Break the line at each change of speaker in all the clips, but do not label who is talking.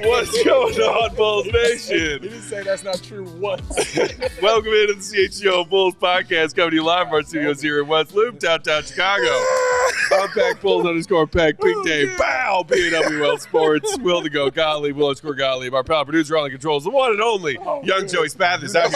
What's going on, Bulls Nation?
You didn't say that's not true once.
Welcome into the CHGO Bulls Podcast, coming to you live from our studios here in West Loop, downtown Chicago. I'm Pack Bulls _Pack, Pink Dave, Bow, BWL Sports, Will to Go, Gottlieb, Will _ Gottlieb, our pal producer on the controls, the one and only young Joey Spathis out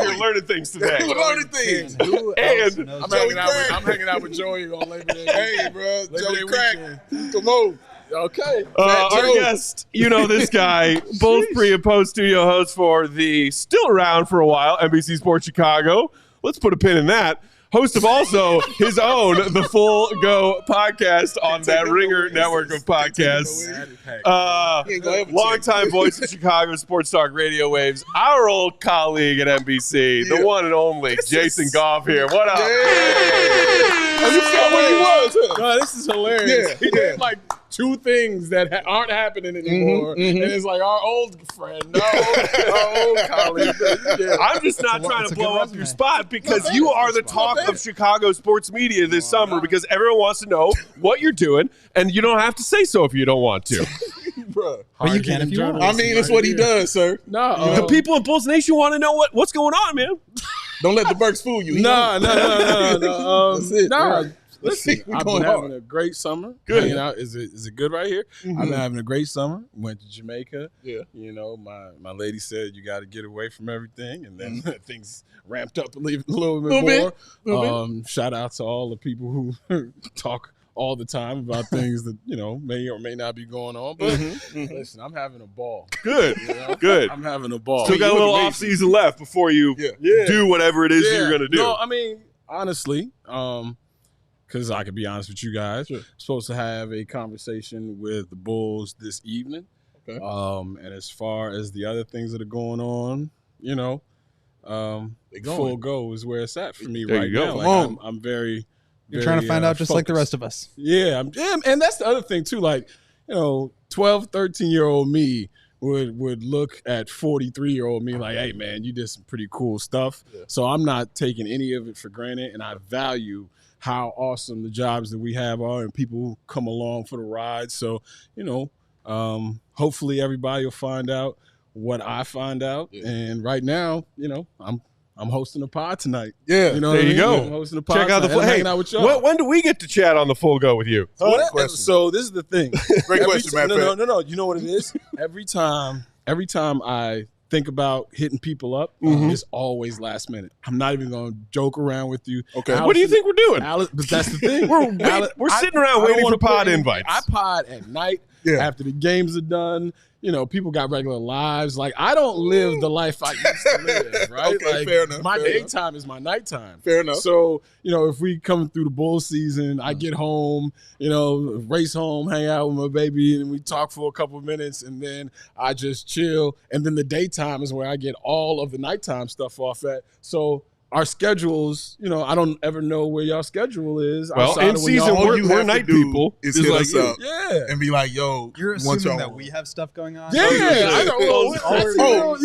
here learning things today.
Learning things.
And
I'm hanging out with Joey on Labor Day.
Hey, bro, Joey Craig, come on.
Okay.
Our guest, you know this guy, Bulls pre and post studio host for the still around for a while NBC Sports Chicago. Let's put a pin in that. Host of also his own The Full Go podcast on that Ringer network of podcasts. Longtime voice of Chicago Sports Talk Radio Waves. Our old colleague at NBC, the one and only Jason Goff here. What up?
You saw what he was. No, this is hilarious.
Yeah,
He did like two things that aren't happening anymore, and it's like our old friend, our old colleague. Yeah.
I'm just not trying to blow up your spot because you are the talk of Chicago sports media this summer because everyone wants to know what you're doing, and you don't have to say so if you don't want to.
Bro.
But you can if you want.
I mean, it's what he does, sir.
No,
The people in Bulls Nation want to know what's going on, man.
Don't let the Burks fool you.
No.
That's it.
Listen, I've been having a great summer.
Good.
Hanging out. Is it good right here? I've been having a great summer. Went to Jamaica.
Yeah.
You know, my lady said you got to get away from everything, and then things ramped up a little bit more. Shout out to all the people who talk all the time about things that, you know, may or may not be going on. But listen, I'm having a ball.
Good.
You know?
Good.
I'm having a ball.
Still got a little off season left before you do whatever it is you're going to do.
No, I mean, honestly, because I could be honest with you guys, supposed to have a conversation with the Bulls this evening.
Okay.
And as far as the other things that are going on, you know, full go is where it's at for me right now. Like, I'm very.
You're trying to find out just like the rest of us.
Yeah, and that's the other thing too. Like, you know, 12, 13-year-old me would look at 43-year-old me like, hey man, you did some pretty cool stuff. Yeah. So I'm not taking any of it for granted, and I value how awesome the jobs that we have are and people who come along for the ride. So, you know, hopefully everybody will find out what I find out. Yeah. And right now, you know, I'm hosting a pod tonight.
Yeah,
you know
there you go.
I'm hosting a pod.
Check out the
hanging out with y'all.
When do we get to chat on the Full Go with you?
So this is the thing.
Great question, man.
No. You know what it is? Every time I think about hitting people up, it's always last minute. I'm not even going to joke around with you.
Okay. What do you think we're doing?
But that's the thing.
we're sitting around waiting for pod invites.
I pod at night after the games are done. You know, people got regular lives. Like, I don't live the life I used to live, right?
Okay,
like,
fair enough.
My daytime is my nighttime.
Fair enough.
So, you know, if we come through the Bulls season, I get home, you know, race home, hang out with my baby, and we talk for a couple of minutes, and then I just chill. And then the daytime is where I get all of the nighttime stuff off at. So our schedules, you know, I don't ever know where y'all schedule is.
Well, in season, we're night people.
Is hit
like
us up
and
be like, yo,
you're assuming that we have stuff going on?
Yeah, I know.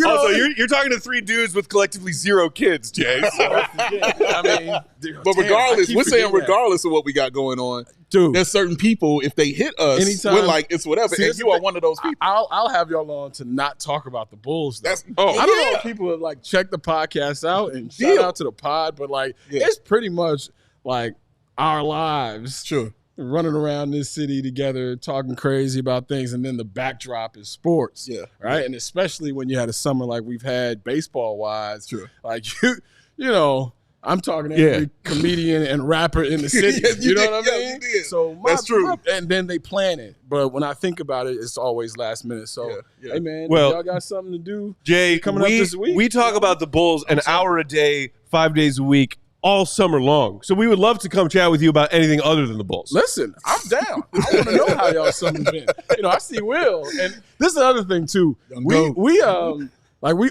Also, you're talking to three dudes with collectively 0 kids, Jay. So.
I mean,
but regardless, we're saying regardless of what we got going on,
dude,
there's certain people, if they hit us,
anytime,
we're like, it's whatever. And you are one of those people.
I'll have y'all on to not talk about the Bulls. I don't know if people have like check the podcast out and shout out to the pod, but like it's pretty much like our lives.
Sure.
Running around this city together, talking crazy about things, and then the backdrop is sports.
Yeah.
Right?
Yeah.
And especially when you had a summer like we've had baseball-wise. Sure. Like, you know, I'm talking to every comedian and rapper in the city. You know what I mean? So
that's true.
And then they plan it. But when I think about it, it's always last minute. So, hey, man,
well,
y'all got something to do?
Jay,
coming up this week?
We talk about the Bulls an hour a day, 5 days a week, all summer long. So we would love to come chat with you about anything other than the Bulls.
Listen, I'm down. I want to know how y'all summer's been. I see Will. And this is the other thing, too. We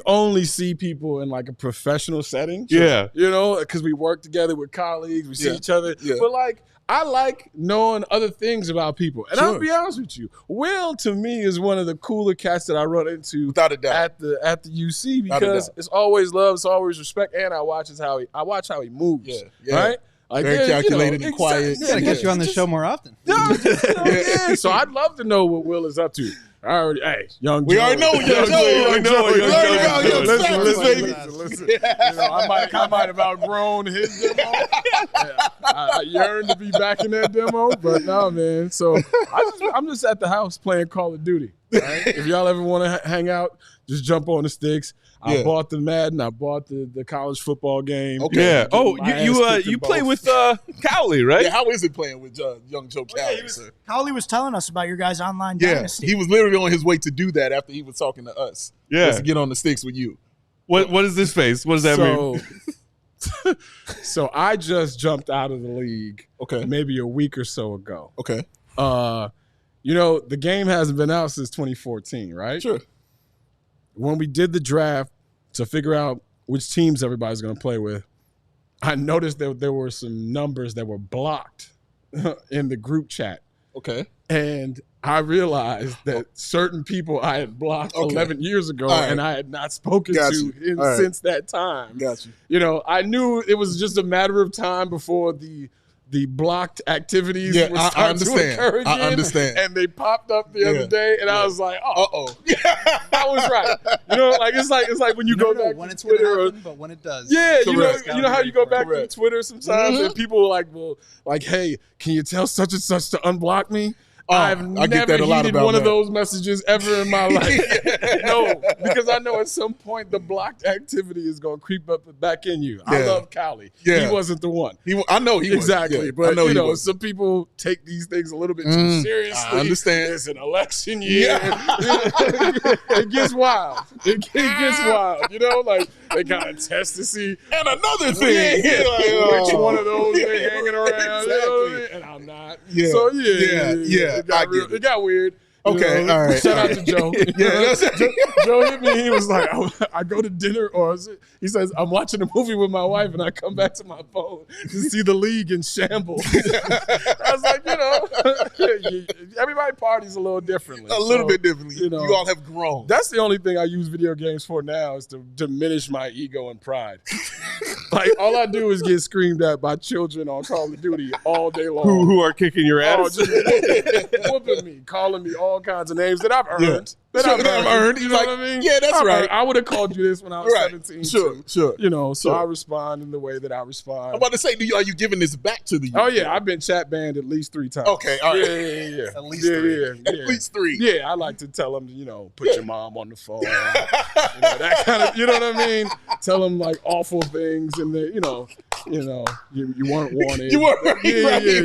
only see people in like a professional setting.
Yeah.
Because we work together with colleagues. We see each other. Yeah. But I like knowing other things about people. And I'll be honest with you, Will to me is one of the cooler cats that I run into
without a doubt
at the UC because it's always love, it's always respect, and I watch how he moves. Yeah. Right? Like,
very calculated and quiet.
Gotta get you on the show more often.
So I'd love to know what Will is up to. Young Joe.
We already know Young Joe.
Listen. I might have outgrown his demo. I yearn to be back in that demo, but no, man. So I'm just at the house playing Call of Duty. Right? If y'all ever want to hang out, just jump on the sticks. I bought the Madden. I bought the college football game.
Okay.
Yeah. Oh, you play with Cowley, right?
Yeah. How is it playing with Young Joe Cowley?
Cowley was telling us about your guys' online dynasty.
He was literally on his way to do that after he was talking to us.
Yeah.
Just to get on the sticks with you.
What is this face? What does that mean?
So I just jumped out of the league.
Okay.
Maybe a week or so ago.
Okay.
The game hasn't been out since 2014, right?
Sure.
When we did the draft to figure out which teams everybody's going to play with, I noticed that there were some numbers that were blocked in the group chat.
Okay.
And I realized that certain people I had blocked 11 years ago and I had not spoken to since that time.
Got you.
I knew it was just a matter of time before the blocked activities were starting to occur again.
I understand.
And they popped up the other day, and I was like, "Uh-oh, I was right." It's like when you go back
when
to
it's
Twitter,
but when it does,
you know how you go back to Twitter sometimes, and people are like, "Hey, can you tell such and such to unblock me?" I've never heeded one of those messages ever in my life. No, because I know at some point the blocked activity is going to creep up back in you. I love Cowley.
Yeah.
He wasn't the one.
I know he
exactly.
wasn't.
Yeah. But some people take these things a little bit too seriously.
I understand.
It's an election year. It gets wild. It gets wild. They kind of test to see.
And another thing,
which one of those they hanging around.
Exactly.
And I'm not.
Yeah.
So yeah. It got weird.
Okay, all right.
Shout out to Joe. Joe hit me. He was like, I go to dinner, he says, I'm watching a movie with my wife, and I come back to my phone to see the league in shambles. I was like, everybody parties a little differently.
A little bit differently. You all have grown.
That's the only thing I use video games for now is to diminish my ego and pride. All I do is get screamed at by children on Call of Duty all day long.
Who are kicking your ass?
Just whooping me, calling me all kinds of names that I've earned. I've earned. You know what I mean?
Yeah, that's right.
I would have called you this when I was 17.
Sure.
So I respond in the way that I respond.
I'm about to say, are you giving this back to the youth?
Oh, yeah. I've been chat banned at least 3 times.
Okay, all right.
Yeah.
At least 3. At least 3.
Yeah, I like to tell them, put your mom on the phone. That kind of, you know what I mean? Tell them, awful things, and you weren't wanted.
You weren't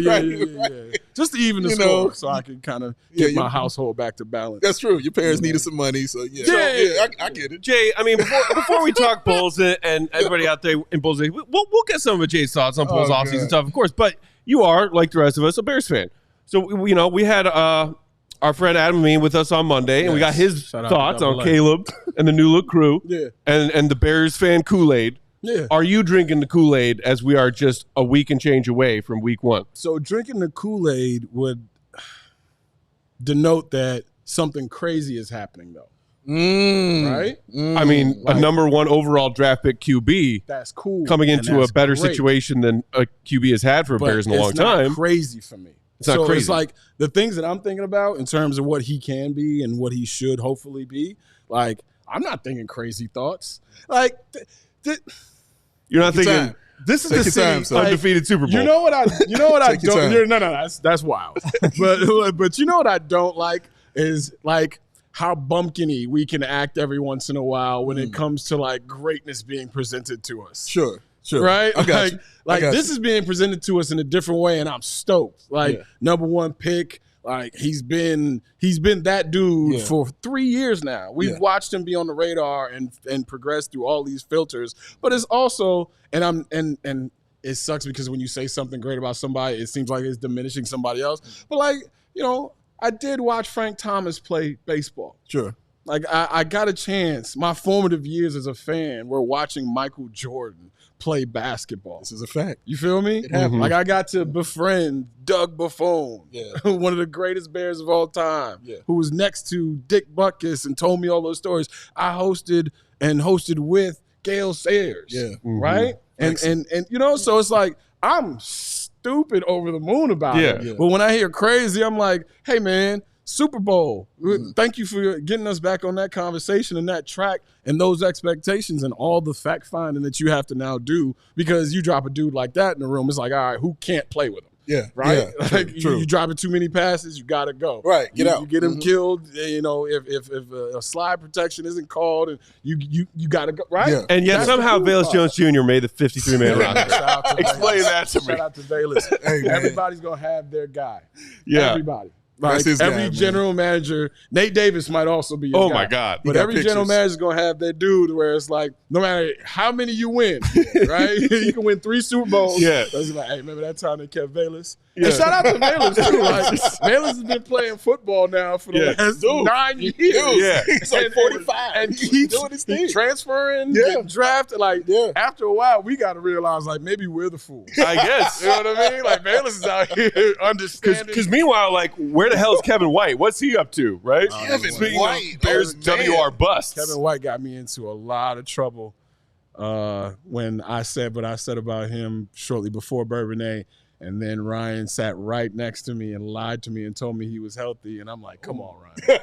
right.
Just to even the score, so I can kind of get my household back to balance.
That's true. Your parents needed some money, so I get it.
Jay, I mean, before we talk Bulls and everybody out there in Bulls, we'll get some of Jay's thoughts on Bulls offseason stuff, of course. But you are, like the rest of us, a Bears fan. So we had our friend Adam Amin with us on Monday, and we got his thoughts on Caleb and the New Look crew, and the Bears fan Kool-Aid.
Yeah.
Are you drinking the Kool-Aid as we are just a week and change away from week 1?
So drinking the Kool-Aid would denote that something crazy is happening, though. Right?
I mean, a number 1 overall draft pick QB.
That's cool.
Coming into a better situation than a QB has had for Bears in a long time.
It's not crazy for me.
It's not crazy.
It's like the things that I'm thinking about in terms of what he can be and what he should hopefully be. I'm not thinking crazy thoughts.
You're not thinking this is the city undefeated Super Bowl.
You know what I don't. No, that's wild. but you know what I don't like is how bumpkin-y we can act every once in a while when it comes to greatness being presented to us.
Sure. Sure.
Right?
I got you.
Like this is being presented to us in a different way, and I'm stoked. Like number one pick. Like he's been that dude for 3 years now. We've watched him be on the radar and progress through all these filters. But it's also and it sucks because when you say something great about somebody, it seems like it's diminishing somebody else. But like, you know, I did watch Frank Thomas play baseball.
Sure.
Like I got a chance. My formative years as a fan were watching Michael Jordan play basketball.
This is a fact.
You feel me?
It happened.
Like I got to befriend Doug Buffon, one of the greatest Bears of all time, who was next to Dick Butkus and told me all those stories. I hosted with Gale Sayers, right? And you know, so it's like I'm stupid over the moon about it. But when I hear crazy, I'm like, hey man, Super Bowl. Thank you for getting us back on that conversation and that track and those expectations and all the fact finding that you have to now do because you drop a dude like that in the room. It's like, all right, who can't play with him?
Yeah.
Right?
Yeah,
like you dropping too many passes, you got to go.
Right. Get out.
You get him killed. You know, if a slide protection isn't called, and you got to go. Right.
Yeah. And yet somehow Bayless Jones Jr. made the 53-man roster. Explain that to me.
Shout out to Bayless.
Hey,
everybody's gonna have their guy.
Yeah.
Everybody. Like every general manager, Nate Davis might also be his guy.
My God.
But every general manager is going to have their dude where it's like, no matter how many you win, right? You can win 3 Super Bowls.
Yeah.
It's like, hey, remember that time they kept Bayless? Yeah. And shout out to Bayless, too. Like, Bayless has been playing football now for the last 9 years.
Yeah. He's like 45.
And he's
doing his thing.
transferring, getting drafted. Like, after a while, we got to realize, like, maybe we're the fools.
I guess.
You know what I mean? Like, Bayless is out here understanding.
Because meanwhile, like, where the hell is Kevin White? What's he up to, right?
Kevin
Speaking
White.
of Bears WR busts.
Kevin White got me into a lot of trouble when I said what I said about him shortly before Bourbonnais. And then Ryan sat right next to me and lied to me and told me he was healthy. And I'm like, come on, Ryan.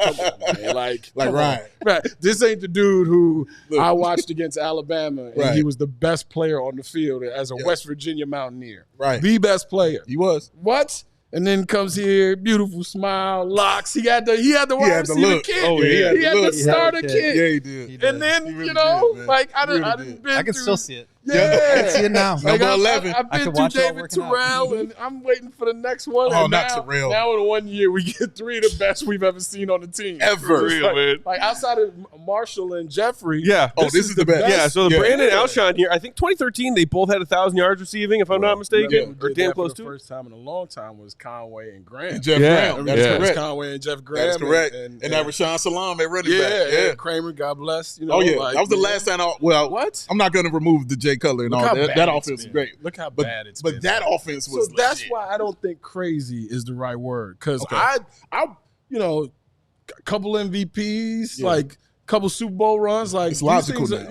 Come on, man. Like
Ryan.
Right. This ain't the dude who I watched against Alabama. And he was the best player on the field as a West Virginia Mountaineer.
Right.
The best player.
He was.
What? And then comes here, beautiful smile, locks. He had the wide receiver kid.
Oh, yeah.
He had the starter kid.
Yeah, he did.
And then,
really
you know,
did,
like I
Really
didn't been
I can
through,
still see it.
Yeah.
I can see it now.
Like
Number 11.
I've
I
been
can
through
watch it all
David
working out.
Terrell, and I'm waiting for the next one.
Oh,
and
not
now,
Terrell.
Now in 1 year, we get 3 of the best we've ever seen on the team.
Ever.
It's
Man.
like outside of Marshall and Jeffrey.
Yeah.
Oh, this is the best.
Yeah, so the Brandon Alshon here, I think 2013, they both had 1,000 yards receiving, if I'm not mistaken, or damn close
to
to
it. The first time in a long time was Conway and Graham.
Jeff Graham. That is
It was
correct.
Conway and Jeff Graham.
That is correct.
And
that Rashawn Salam at running
yeah,
back.
and Kramer, God bless. You know,
Oh, yeah.
like,
That was the last time.
What?
I'm not going to remove the Jay Cutler and
Look
all
how
that.
bad
That
it's
offense is
been.
great.
Look how bad it's been.
But that offense was
So that's
legit.
why I don't think crazy is the right word. Because I, you know, a couple MVPs, like a couple Super Bowl runs, like
It's logical now.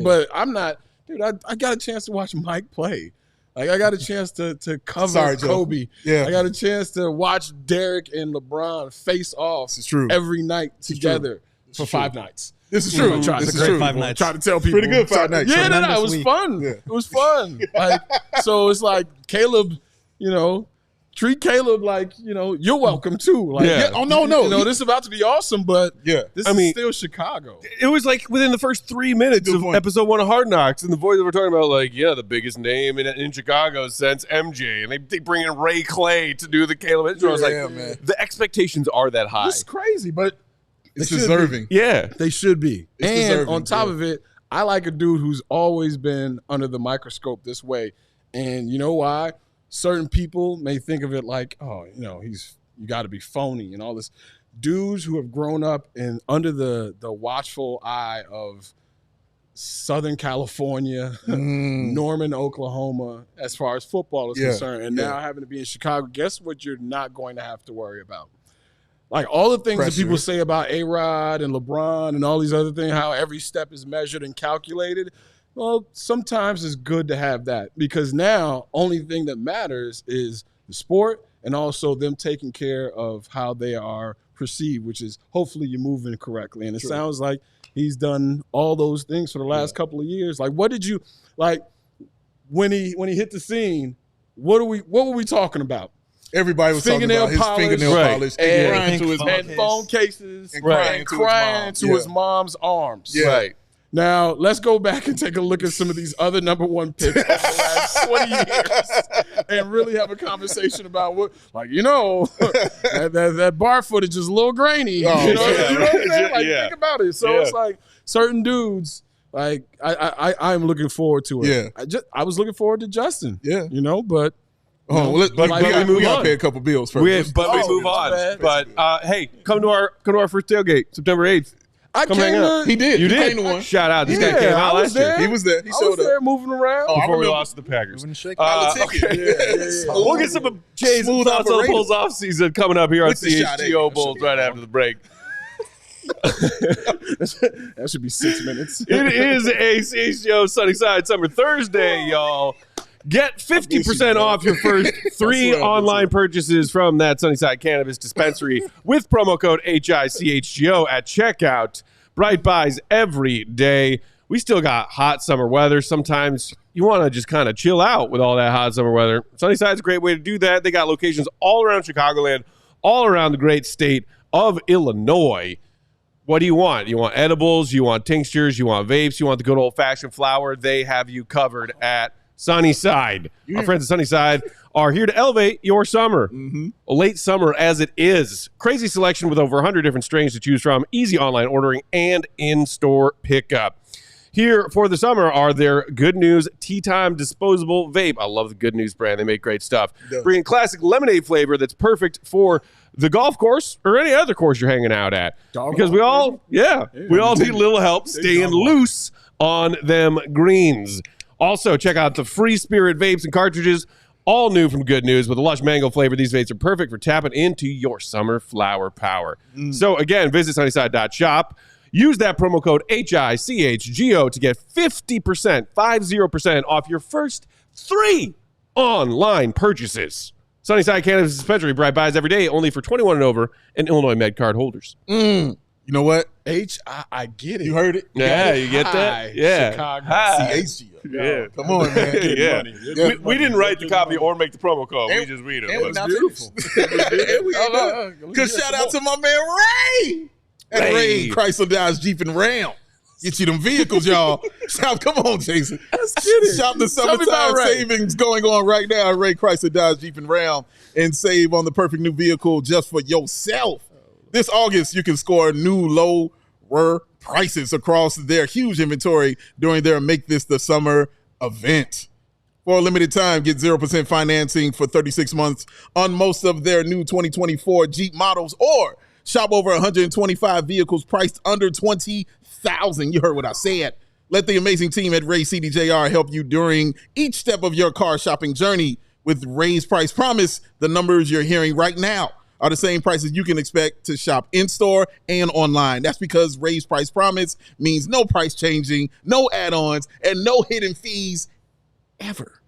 But I'm not, dude. I got a chance to watch Mike play. Like I got a chance to cover Kobe.
Yeah.
I got a chance to watch Derek and LeBron face off every night together for 5 nights.
This is true.
This
is true.
5 nights.
Try to tell people.
Pretty good 5 nights.
Yeah,
Tremendous
it was
week.
fun.
Yeah.
It was fun. Like, so it's like Caleb, you know, treat Caleb like, you know, you're welcome too. Like,
Oh, no.
You know, this is about to be awesome, but this is still Chicago.
It was like within the first 3 minutes of episode 1 of Hard Knocks, and the voice that we're talking about, like, the biggest name in Chicago since MJ, and they bring in Ray Clay to do the Caleb intro. I was like,
man.
the expectations are that high.
It's crazy, but
It's deserving.
Yeah.
they should be.
It's
and
deserving,
on top of it, I like a dude who's always been under the microscope this way. And you know why? Certain people may think of it like, oh, you know, you got to be phony and all this. Dudes who have grown up under the watchful eye of Southern California, Norman, Oklahoma, as far as football is concerned, and now having to be in Chicago, guess what you're not going to have to worry about? Like all the things that people say about A-Rod and LeBron and all these other things, how every step is measured and calculated. Well, sometimes it's good to have that because now only thing that matters is the sport and also them taking care of how they are perceived, which is hopefully you're moving correctly. And it sounds like he's done all those things for the last couple of years. Like, what did you like when he hit the scene? What were we talking about?
Everybody was talking about his fingernail polish
and phone cases
and crying
to his mom's arms.
Yeah.
Right.
Now, let's go back and take a look at some of these other number one picks over the last 20 years and really have a conversation about what, that bar footage is a little grainy.
Oh,
you know what I'm saying? Like,
Yeah.
think about it. So it's like certain dudes, like, I'm looking forward to it.
Yeah.
I was looking forward to Justin.
Yeah.
But
Oh, we got to pay a couple bills first.
We move on.
bad.
But hey, come to our first tailgate, September 8th.
I
Come
came
hang out.
to,
He did.
You
He
did.
came to one.
Shout out. This guy
Yeah,
came
I
out
was
last year.
there.
He was there. He
I was
showed
there
up.
moving around.
Oh, I
Before we
remember.
lost to the Packers.
Buy the ticket.
Okay.
Yeah.
We'll get some of Jay's
Smooth
thoughts on the
operator.
Bulls offseason coming up here on
With the shot,
CHGO
eh?
Bulls right after the break.
That should be 6 minutes.
It is a CHGO Sunnyside Summer Thursday, y'all. Get 50% off your first 3 online purchases from that Sunnyside Cannabis Dispensary with promo code HICHGO at checkout. Bright buys every day. We still got hot summer weather. Sometimes you want to just kind of chill out with all that hot summer weather. Sunnyside's a great way to do that. They got locations all around Chicagoland, all around the great state of Illinois. What do you want? You want edibles, you want tinctures, you want vapes, you want the good old-fashioned flower. They have you covered at Sunnyside. Our friends at Sunnyside are here to elevate your summer. A late summer as it is. Crazy selection with over 100 different strains to choose from, easy online ordering, and in-store pickup. Here for the summer are their Good News Tea Time Disposable Vape. I love the Good News brand. They make great stuff. Bringing classic lemonade flavor that's perfect for the golf course or any other course you're hanging out at. Because we all need a little help staying loose on them greens. Also, check out the Free Spirit vapes and cartridges, all new from Good News with a lush mango flavor. These vapes are perfect for tapping into your summer flower power. So again, visit sunnyside.shop. Use that promo code HICHGO to get 50% off your first 3 online purchases. Sunnyside Cannabis Dispensary, bright buys every day, only for 21 and over and Illinois MedCard holders.
You know what?
I get it.
You heard it?
Yeah, you get that? Yeah.
Chicago.
Hi.
CHGO.
Yeah.
Come on, man.
Yeah. We didn't write the copy or make the promo code. We just read it.
And we're not
beautiful.
Because shout out to my man Ray. At Ray Chrysler Dodge Jeep and Ram. Get you them vehicles, y'all. Come on, Jason.
Let's get it.
Shop the
Tell me about
summertime
Ray.
savings going on right now at Ray Chrysler Dodge Jeep and Ram and save on the perfect new vehicle just for yourself. This August, you can score new lower prices across their huge inventory during their Make This the Summer event. For a limited time, get 0% financing for 36 months on most of their new 2024 Jeep models, or shop over 125 vehicles priced under $20,000. You heard what I said. Let the amazing team at Ray CDJR help you during each step of your car shopping journey. With Ray's Price Promise, the numbers you're hearing right now are the same prices you can expect to shop in-store and online. That's because Ray's Price Promise means no price changing, no add-ons, and no hidden fees ever.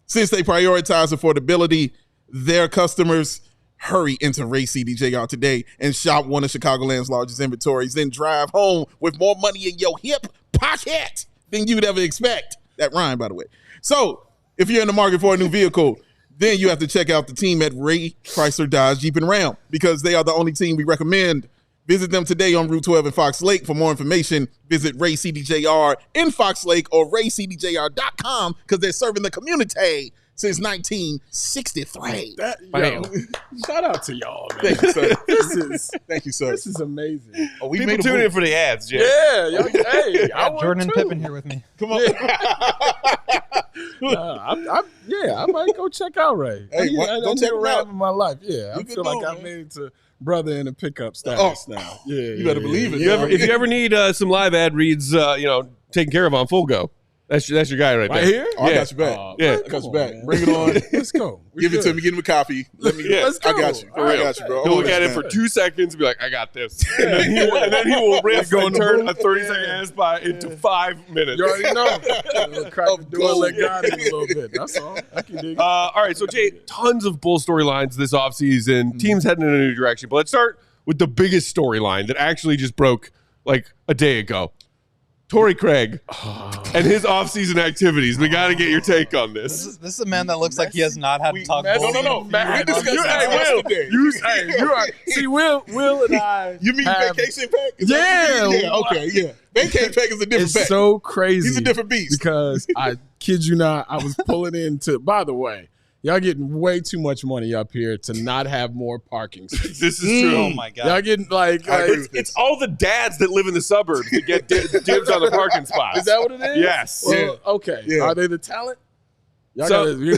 Since they prioritize affordability, their customers hurry into Ray CDJR today and shop one of Chicagoland's largest inventories, then drive home with more money in your hip pocket than you'd ever expect. That rhyme, by the way. So if you're in the market for a new vehicle, then you have to check out the team at Ray Chrysler Dodge Jeep and Ram, because they are the only team we recommend. Visit them today on Route 12 in Fox Lake. For more information, visit Ray CDJR in Fox Lake or raycdjr.com, because they're serving the community since 1963.
Shout out to y'all, man.
Thank you, sir.
Thank you, sir. This is amazing.
Oh, we
People
made a
tune in
move.
for the ads, Jay.
Yeah, y'all, hey, I
Got Jordan and
would too.
Pippen here with me.
Come on.
I might go check out Ray.
Hey, go check him out.
in my life. Yeah, I
You can
feel like
do it,
I
man.
made it to brother in a pickup status now. Yeah,
You better believe it.
If you ever need some live ad reads, taken care of on Full Go, that's your guy right there.
Right here?
Oh, I
Yeah.
got you back.
Yeah.
I got you back.
man.
Bring it on.
Let's go.
Give it to me. Give me a copy. Let me.
Yeah.
Let's
I
go.
got you.
For
I
real.
got you, bro.
He'll look
Hold
at
on,
it for
man.
2 seconds and be like, I got this. And then he will riff and turn a 30-second ad spot into 5 minutes.
You already know. Crack the door and let God in a little bit. That's all. I can dig it.
All right, so Jay, tons of Bull storylines this offseason. Teams heading in a new direction. But let's start with the biggest storyline that actually just broke like a day ago. Tory Craig and his offseason activities. We got to get your take on this.
This is a man that looks like he has not had to talk.
No.
Matt,
We discussed
Will, you are. See, Will and I.
You mean vacation pack?
Yeah.
Okay, yeah. Vacation pack is a different
It's
pack.
so crazy.
He's a different beast.
Because I kid you not, I was pulling into. By the way, y'all getting way too much money up here to not have more parking spaces.
This is true.
Oh my God.
Y'all getting like
It's all the dads that live in the suburbs that get dibs on the parking spots.
is that what it is?
Yes.
Well, okay.
Yeah.
Are they the talent? Y'all
So-
we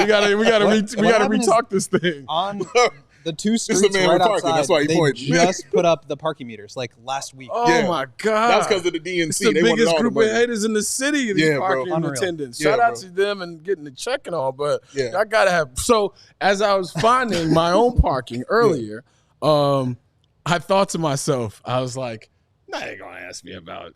gotta retalk this thing.
On the two
the
streets
man
right
with parking.
outside,
That's why he
they
pointed.
just put up the parking meters like last week.
Oh
Yeah.
my God.
That was because of the DNC.
It's the
They wanted
biggest
all the
group of
money.
haters in the city, these
Yeah, bro.
parking
Unreal.
attendants.
Yeah,
Shout out
bro.
to them and getting the check and all, but
Yeah.
y'all gotta have. So as I was finding my own parking earlier, I thought to myself, I was like, nah, they ain't gonna ask me about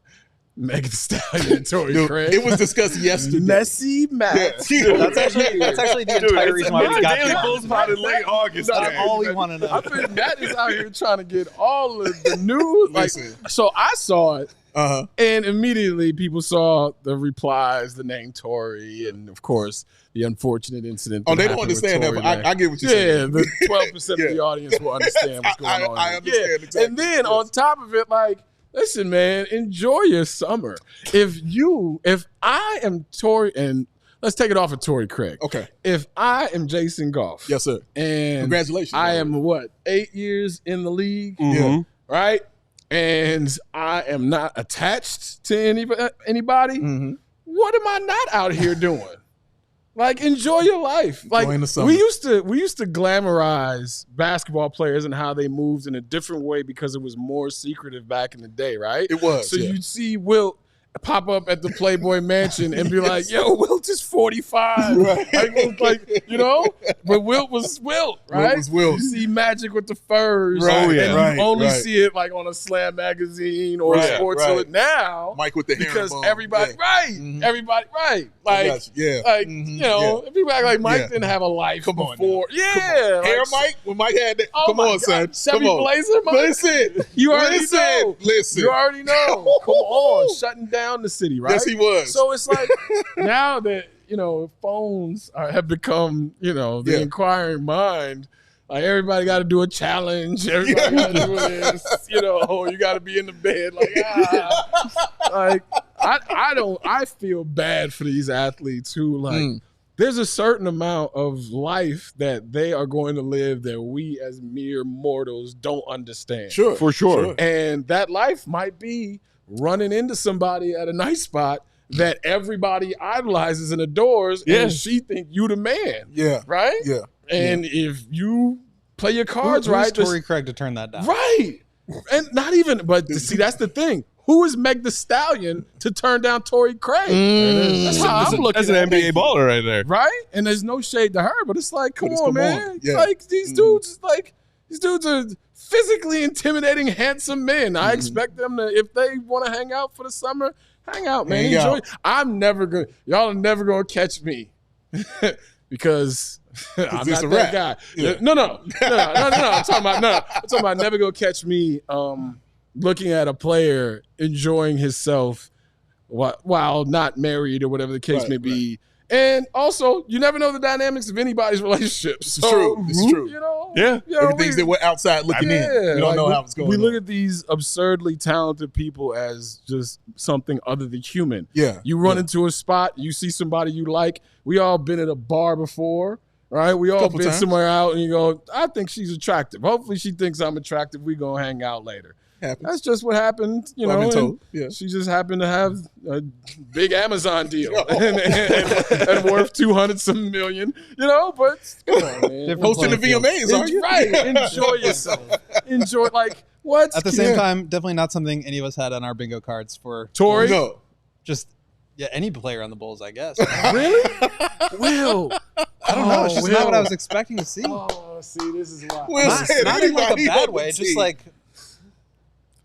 Megan Thee Stallion and Tory
Dude,
Craig.
it was discussed yesterday.
Messy Matt.
Yeah.
That's actually the entire reason why we got
Daily
you.
Bulls pod in late August.
That's
Jay.
all we want to know.
I think Matt is out here trying to get all of the news. Like,
Listen.
so I saw it.
Uh-huh.
And immediately people saw the replies, the name Tory, and of course the unfortunate incident.
Oh,
that
they don't
happened with
understand that,
Tory
but I get what you're saying.
Yeah, the 12%
Yeah.
of the audience will understand what's going on.
I understand exactly.
And then on top of it, like, listen, man, enjoy your summer. If I am Tory, and let's take it off of Tory Craig.
Okay.
If I am Jason Goff,
Yes, sir.
and
Congratulations.
I am 8 years in the league,
Yeah.
right? And I am not attached to anybody.
Mm-hmm.
What am I not out here doing? Like, enjoy your life. Like,
Enjoying the summer.
we used to glamorize basketball players and how they moved in a different way because it was more secretive back in the day, right?
It was,
So
yeah.
you'd see Wilt pop up at the Playboy Mansion and be like, "Yo, Wilt is 45,"
Right.
like, you know. But Wilt was Wilt, right?
was Wilt.
You see Magic with the furs,
Right,
and
right,
you only
right.
see it like on a Slam magazine or
Right,
Sports
right.
Illustrated now.
Mike with the
because
herringbone.
everybody,
Yeah.
right?
Mhm.
Everybody, right?
I
Like,
got you. Yeah.
like
Mhm.
you know, people act like Mike
Yeah.
didn't have a life
Come on
before.
now.
Yeah,
Hair
like,
Mike? When Mike had that.
Oh
Come
my
on,
God.
son.
Chevy
Come on.
Blazer, Mike?
Listen.
You already know.
Listen.
You already know. Come on, shutting down the city, right?
Yes, he was.
So it's like now that phones have become the
Yeah.
inquiring mind. Like everybody got to do a challenge. Everybody got to do this. You got to be in the bed. Like I feel bad for these athletes who There's a certain amount of life that they are going to live that we as mere mortals don't understand.
Sure.
For sure.
And that life might be running into somebody at a nice spot that everybody idolizes and adores, and she think you the man.
Yeah.
Right?
Yeah.
And if you play your cards
Who's
right,
Tory Craig to turn that down?
right. And not even, but see, that's the thing. Who is Meg the Stallion to turn down Tory Craig? That's how I'm looking
That's an
at
NBA
it.
baller right there.
Right? And there's no shade to her, but it's like, come
But
on,
come
man.
on. Yeah.
Like these dudes, these dudes are physically intimidating, handsome men. I expect them to, if they want to hang out for the summer, hang out, man.
Hang
Enjoy.
out.
Y'all are never gonna catch me because I'm
it's
not
a
that
rap.
guy.
Yeah.
No. I'm talking about never gonna catch me looking at a player enjoying himself while not married or whatever the case
Right,
may be. And also, you never know the dynamics of anybody's relationship.
It's true. It's true.
Yeah.
Everything's that we're outside looking in. We don't know how it's going
We
on.
look at these absurdly talented people as just something other than human.
Yeah.
You run into a spot, you see somebody you like. We all been at a bar before, right? We all
Couple
been
times.
somewhere out and you go, I think she's attractive. Hopefully she thinks I'm attractive. We gonna hang out later.
Happens.
That's just what happened,
Well, I've been
and
told. Yeah.
she just happened to have a big Amazon deal and worth 200 some million, but come on, man.
Hosting the VMAs, are you?
Right. Enjoy yourself. Enjoy, what?
At the same time, definitely not something any of us had on our bingo cards for
Tory?
No.
just any player on the Bulls, I guess.
Really? Will.
I don't know. It's just not what I was expecting to see.
Oh, see, this is why.
Will said
Not in like a
anybody
bad
on
way.
the
Just
team.
like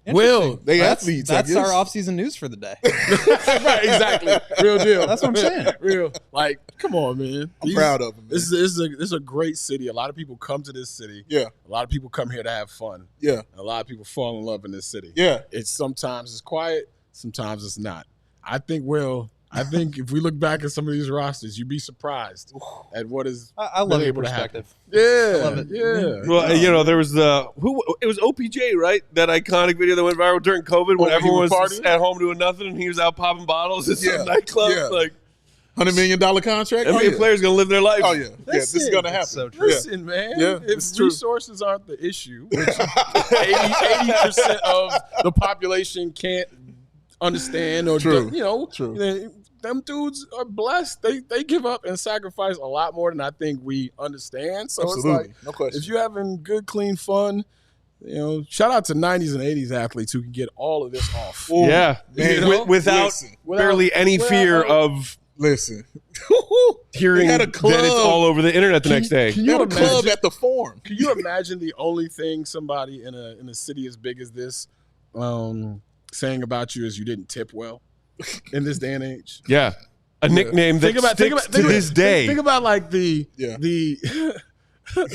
Will.
They athletes.
That's our offseason news for the day.
Right, exactly. Real deal.
That's what I'm saying.
Real. Like, come on, man.
I'm proud of them.
This is a great city. A lot of people come to this city.
Yeah.
A lot of people come here to have fun.
Yeah.
A lot of people fall in love in this city.
Yeah.
It's sometimes it's quiet, sometimes it's not. I think if we look back at some of these rosters, you'd be surprised at what is.
I love your
able to happen.
perspective.
Yeah,
I love it.
Yeah.
Well, there was it was OPJ, right? That iconic video that went viral during COVID when everyone was at home doing nothing and he was out popping bottles at some nightclub.
Yeah.
Like
$100 million contract.
NBA players gonna live their life.
Oh yeah, this is gonna happen.
So true.
Listen, man.
Yeah,
if
it's true.
resources aren't the issue, which 80% of the population can't understand or
True.
Them dudes are blessed. They give up and sacrifice a lot more than I think we understand. So
Absolutely.
it's like,
No question.
if you're having good, clean fun, shout out to 90s and 80s athletes who can get all of this off.
Yeah,
Man,
without barely any fear of hearing
They had
that
a club.
it's all over the internet the next day.
Can
You
you
had a club
imagine?
at the Forum.
Can you imagine the only thing somebody in a city as big as this saying about you is you didn't tip well in this day and age?
Yeah, a nickname that sticks to this day.
Think about like the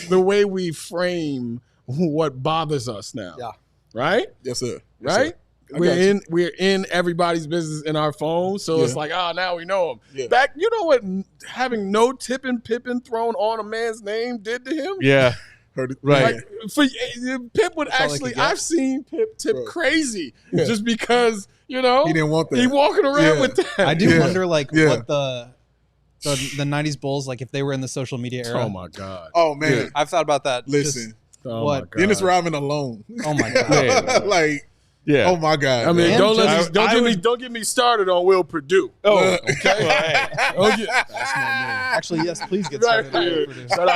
way we frame what bothers us now.
Yeah.
Right?
Yes, sir.
Right?
I got you.
We're in everybody's business in our phones, so it's like, now we know him.
Yeah.
Back, you know what having no tipping Pippin thrown on a man's name did to him?
Yeah,
Heard it.
right.
Like, Pip would
all they
actually.
could get.
I've seen Pip tip
Bro.
crazy
Yeah.
just because
He didn't want that.
he walking around
Yeah.
with that.
I do
Yeah.
wonder,
Yeah.
what the 90s Bulls, like, if they were in the social media era.
Oh my god!
Oh man,
I've thought about that.
listen.
Oh
What?
my god!
Dennis Rodman alone.
Oh my god.
Man.
Like,
Yeah.
oh my God.
I mean,
man.
don't get me started on Will Purdue.
Oh,
okay. That's my man.
Actually, yes, please get
Right,
started.
right. Shout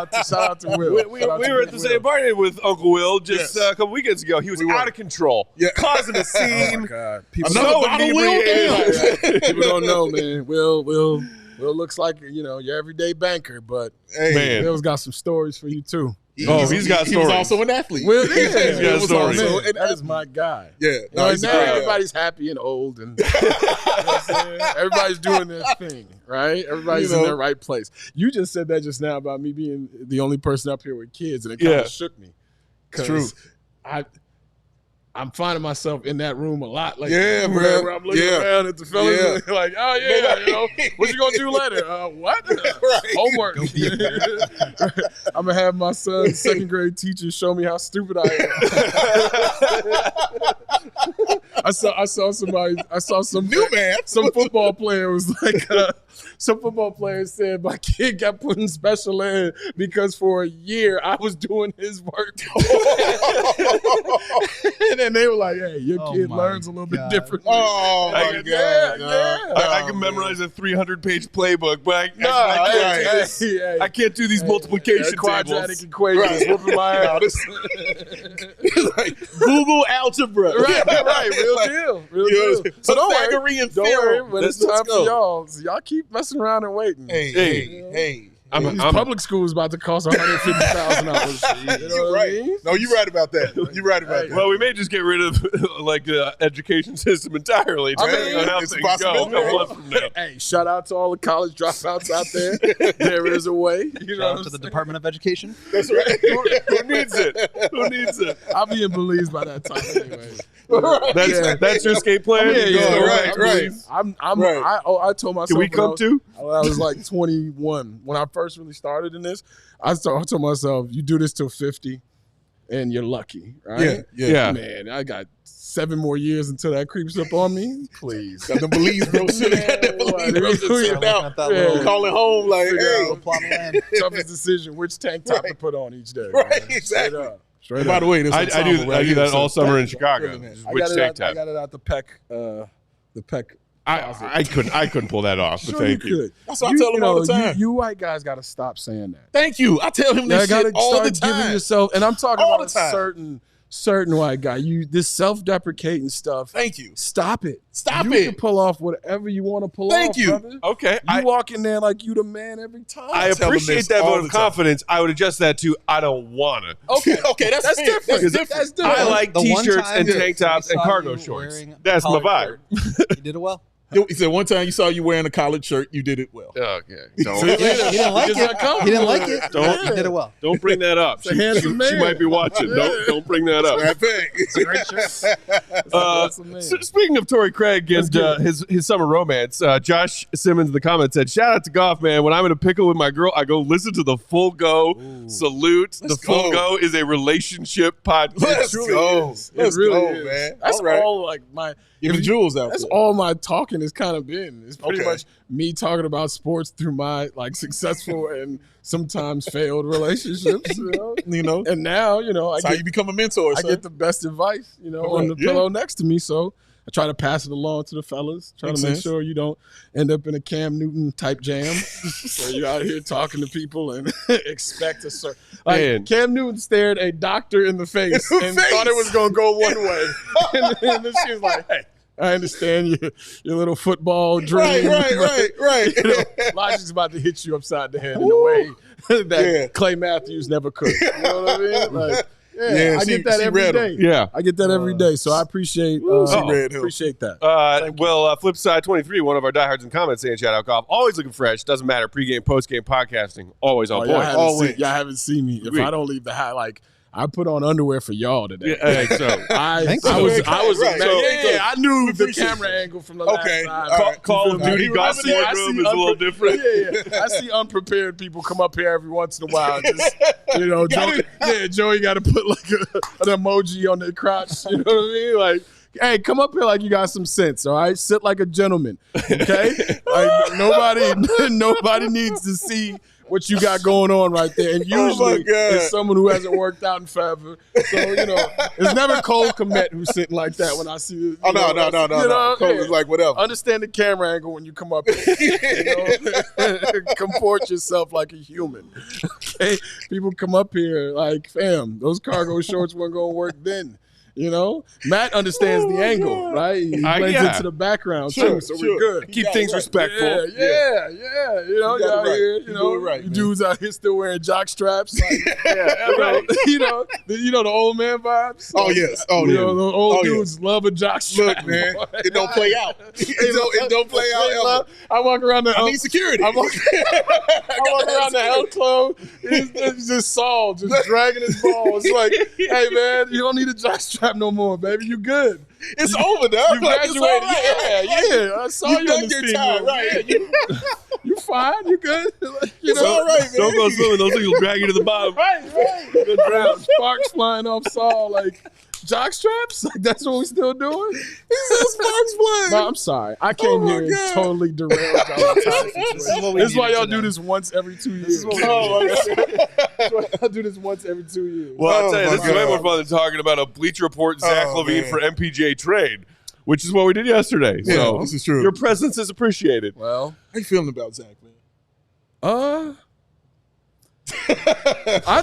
out to Will.
we
Shout out to
were at the same party with Uncle Will just
Yes.
a couple weekends ago. He was
We were.
out of control,
Yeah.
causing a
Oh
scene.
my god! People
Another bottle Will
inebriated.
down.
people don't know, man. Will looks like your everyday banker, but
Hey,
Man.
Will's got some stories for you too.
He's got
He was
stories.
also an athlete.
Will
He's got
was
stories.
also an that is my guy.
Yeah. No, he's a
now
great guy.
everybody's happy and old, and you know what I'm saying? Everybody's doing their thing, right? Everybody's in their right place. You just said that just now about me being the only person up here with kids, and it kind of shook me.
It's true.
I'm finding myself in that room a lot. Like,
Yeah, bro.
where I'm looking
Yeah.
around at the fellas,
Yeah.
and like, oh yeah, what you gonna do later? What?
Right.
Homework. I'm gonna have my son's second grade teacher show me how stupid I am. I saw some
New man.
some football player was like, some football player said my kid got put in special ed because for a year I was doing his work. And then they were like, hey, your
Oh
kid
my
learns a little bit
God.
differently.
Oh my
I-
God.
yeah,
dog.
yeah.
I
Oh,
can
man.
memorize a 300-page playbook, but I can't
hey,
do this.
hey,
I can't do these multiplication
quadratic
tables.
equations
Right.
whooping my
No,
ass.
this- like Google algebra.
right, real
Like,
deal, real
you know,
deal. So don't
Pythagorean
worry,
theorem.
when it's
Let's
time
go.
for y'all, so y'all keep messing around and waiting.
Hey.
These public schools about to cost $150,000. You know
You're
what I
right.
mean?
No, you're right about that. You're right about that.
Well, we may just get rid of the education system entirely,
I mean,
depending on how
it's a
things go.
possibility.
A month from now.
Hey, shout out to all the college dropouts out there. There is a way. You know
Shout
what
out
I'm
to the
saying?
Department of Education.
That's right.
Who needs it? Who needs it?
I'll be in Belize by that time anyway.
That's your escape plan?
Yeah,
You
yeah,
go
right,
to
right.
Belize?
Right.
I told myself
Can we
when
come too?
I was like 21 when I first really started in this. I told myself, you do this till 50 and you're lucky, right?
Yeah.
Man, I got 7 more years until that creeps up on me. Please.
Got the Belize brochure. Got that Belize brochure sitting out.
At that little
Calling home like, hey.
plot of land.
Toughest decision, which tank top to put on each day.
Right,
man. Straight
exactly.
up. Straight
By
up.
the way, this
I do that all summer in Chicago.
Really nice.
I
Which
got it
tank
out, I
top?
got it out the Peck.
I couldn't pull that off. But
Sure you
thank you.
could.
That's what I tell him all the time.
You white guys got to stop saying that.
Thank you. I tell him
You
this
got
shit
to
all
start
the
giving
time.
yourself, and I'm talking
All
about
the time.
a certain certain white guy. This self-deprecating stuff.
Thank you.
Stop it.
Stop
you
it.
You can pull off whatever you want to pull off.
Thank you.
Brother.
Okay.
You walk in there like you the man every time.
I appreciate that vote of confidence. I would adjust that to I don't wanna.
Okay, that's different.
That's different.
I like T-shirts and tank tops and cargo shorts. That's my vibe.
You did it well.
He said one time you saw you wearing a collared shirt, you did it well.
Okay.
He didn't like it. He didn't like it. You did it well.
Don't bring that up. She might be watching. Don't bring that up. Speaking of Tory Craig and his summer romance, Josh Simmons in the comments said, "Shout out to Goff, man. When I'm in a pickle with my girl, I go listen to the Full Go Salute. The Full Go is a relationship podcast.
Let's go. Let's go, man.
That's all like my.
Give the jewels out.
That's
there.
all my talking has kind of been. It's pretty much me talking about sports through my like successful and sometimes failed relationships. You know? And now
that's how you become a mentor.
I get the best advice, on the pillow next to me. So I try to pass it along to the fellas. Try to make sure you don't end up in a Cam Newton type jam. So you're out here talking to people and expect a certain. Like Cam Newton stared a doctor in the face and thought it was going to go one way, and then she was like, "Hey, I understand your little football dream.
Right.
Logic's about to hit you upside the head in a way that Clay Matthews never could. You know what I mean? Like, I get that every day.
Yeah,
I get that every day. So I appreciate that.
Flip side 23, one of our diehards in comments saying, "Shout out Goff, always looking fresh. Doesn't matter. Pregame, postgame, podcasting, always on point.
Y'all haven't seen me. If I don't leave the house, like I put on underwear for y'all today.
I
knew the camera angle from the last time.
Call of Duty golf boardroom is a little different.
I see unprepared people come up here every once in a while. Just, Joey got to put like an emoji on their crotch. You know what I mean? Like, hey, come up here like you got some sense, all right? Sit like a gentleman, okay? Like nobody needs to see what you got going on right there. And usually it's someone who hasn't worked out in forever. So, it's never Cole Kmet who's sitting like that when I see this.
No. Cole is like, whatever.
Understand the camera angle when you come up here. Comport yourself like a human. Okay? People come up here like, fam, those cargo shorts weren't going to work then. Matt understands the angle, right? He blends into the background too, so we're good.
Keep things respectful.
Yeah. You dudes out here still wearing jock straps. Like, the old man vibes.
Oh yes.
The old dudes love a jock strap.
Look, man, it don't play out. It don't play out ever.
I walk around the.
I need security.
I walk around the health club. It's just Saul just dragging his balls. It's like, hey man, you don't need a jock strap no more, baby. You good.
It's over now.
You graduated. Yeah. I saw you on the
your
team.
time, right?
You fine. You good.
It's all right, man.
Don't go swimming. Those things will drag you to the bottom.
Right. Good drown. Sparks flying off Saul like jock straps. Like that's what we still doing.
Sparks flying.
No, I'm sorry. I came here and totally derailed y'all. This is why y'all do this once every 2 years. I do this once every 2 years.
Well, I'll tell you, this is way more fun than talking about a Bleacher Report Zach LaVine for MPJ trade, which is what we did yesterday.
Yeah,
so
this is true.
Your presence is appreciated.
Well,
how you feeling about Zach, man?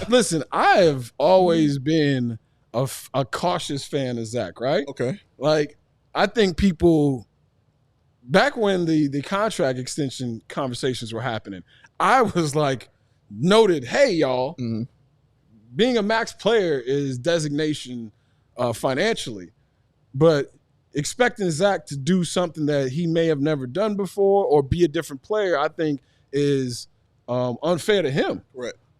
Listen, I have always been a cautious fan of Zach, right?
Okay.
Like, I think people, back when the contract extension conversations were happening, I was like, noted, hey, y'all, being a max player is designation financially, but expecting Zach to do something that he may have never done before or be a different player, I think is unfair to him.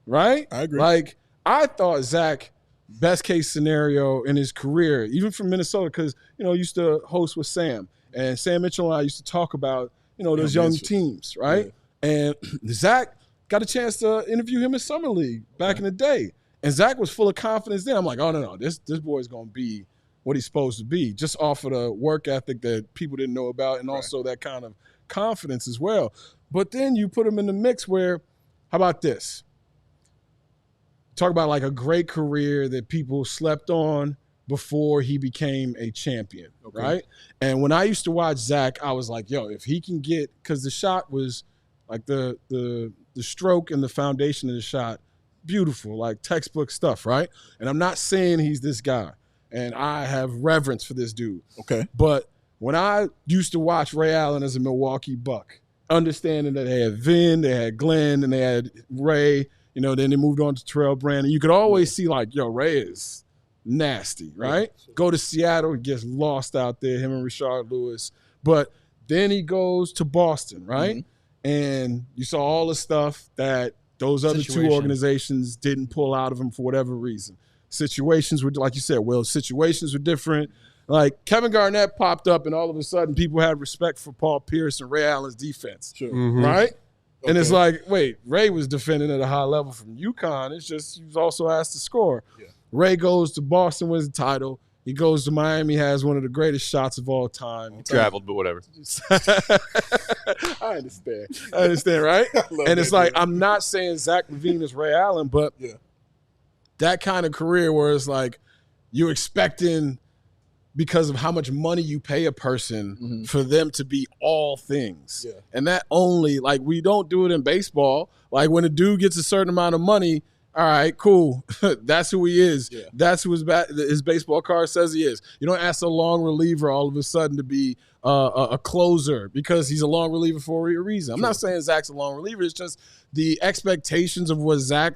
Right?
I agree.
Like, I thought Zach, best case scenario in his career, even from Minnesota, because, used to host with Sam, and Sam Mitchell and I used to talk about, those young teams, right? Yeah. And Zach got a chance to interview him in Summer League back in the day. And Zach was full of confidence then. I'm like, oh, no, this boy's going to be what he's supposed to be, just off of the work ethic that people didn't know about and also that kind of confidence as well. But then you put him in the mix where, how about this? Talk about like a great career that people slept on before he became a champion, right? And when I used to watch Zach, I was like, yo, if he can get, because the shot was like the stroke and the foundation of the shot, beautiful, like textbook stuff, right? And I'm not saying he's this guy, and I have reverence for this dude.
Okay.
But when I used to watch Ray Allen as a Milwaukee Buck, understanding that they had Vin, they had Glenn, and they had Ray, then they moved on to Terrell Brandon. You could always see like, Ray is nasty, right? Yeah. Go to Seattle, he gets lost out there, him and Rashard Lewis. But then he goes to Boston, right? Mm-hmm. And you saw all the stuff that those other two organizations didn't pull out of him for whatever reason. Situations were, like you said, situations were different. Like Kevin Garnett popped up, and all of a sudden people had respect for Paul Pierce and Ray Allen's defense, right? Okay. And it's like, wait, Ray was defending at a high level from UConn. It's just he was also asked to score. Yeah. Ray goes to Boston, wins the title. He goes to Miami, has one of the greatest shots of all time.
He traveled, but whatever.
I understand, right? And it's like, I'm not saying Zach LaVine is Ray Allen, but that kind of career where it's like you're expecting, because of how much money you pay a person, for them to be all things. Yeah. And that only, like, we don't do it in baseball. Like, when a dude gets a certain amount of money, all right, cool. That's who he is. Yeah. That's who his baseball card says he is. You don't ask a long reliever all of a sudden to be a closer because he's a long reliever for a reason. I'm not saying Zach's a long reliever. It's just the expectations of what Zach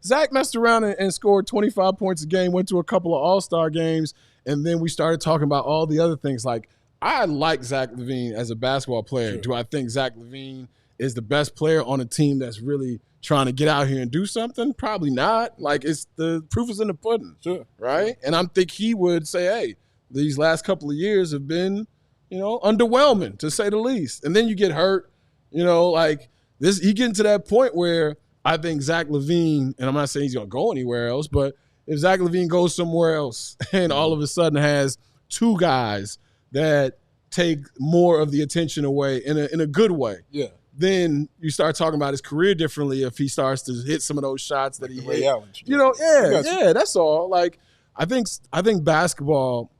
Zach messed around and scored 25 points a game, went to a couple of All-Star games, and then we started talking about all the other things. Like, I like Zach LaVine as a basketball player. Sure. Do I think Zach LaVine is the best player on a team that's really trying to get out here and do something? Probably not. Like, it's the proof is in the pudding, right? And I think he would say, hey, these last couple of years have been, underwhelming, to say the least. And then you get hurt, like this. He getting to that point where I think Zach LaVine, and I'm not saying he's going to go anywhere else, but if Zach LaVine goes somewhere else and all of a sudden has two guys that take more of the attention away in a good way, then you start talking about his career differently if he starts to hit some of those shots that he hit. That's all. Like, I think basketball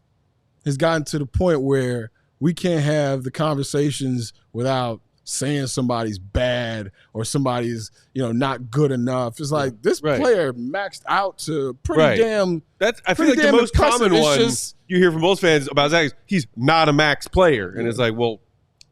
has gotten to the point where we can't have the conversations without saying somebody's bad or somebody's, not good enough. It's like this player maxed out to pretty damn.
I feel like the most common one you hear from Bulls fans about Zach is he's not a max player, and it's like, well.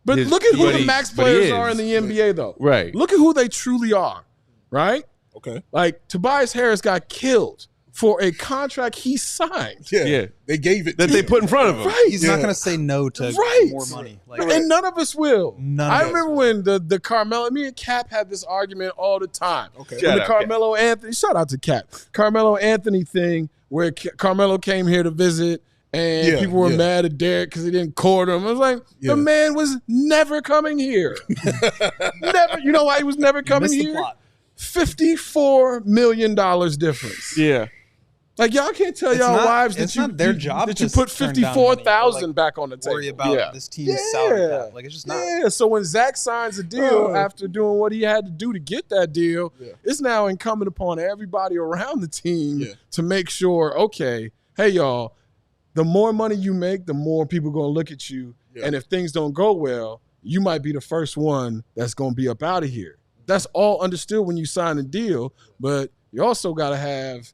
But look at who the max players are in the NBA, though.
Right.
Look at who they truly are, right?
Okay.
Like, Tobias Harris got killed for a contract he signed.
Yeah. They gave it
that they put in front of him.
Right.
He's not going to say no to more money.
And none of us will. I remember when the Carmelo, me and Cap had this argument all the time.
Okay.
When the Carmelo Anthony, shout out to Cap, Carmelo Anthony thing where Carmelo came here to visit. And people were mad at Derek because he didn't court him. I was like, the man was never coming here. Never. You know why he was never coming here? $54 million difference.
Yeah.
Like, y'all can't tell y'all wives that you put $54,000 back on the table.
Worry about this team's salary cap. Like, it's just not.
Yeah. So when Zach signs a deal after doing what he had to do to get that deal, it's now incumbent upon everybody around the team to make sure, okay, hey, y'all, the more money you make, the more people are going to look at you. Yeah. And if things don't go well, you might be the first one that's going to be up out of here. That's all understood when you sign a deal, but you also got to have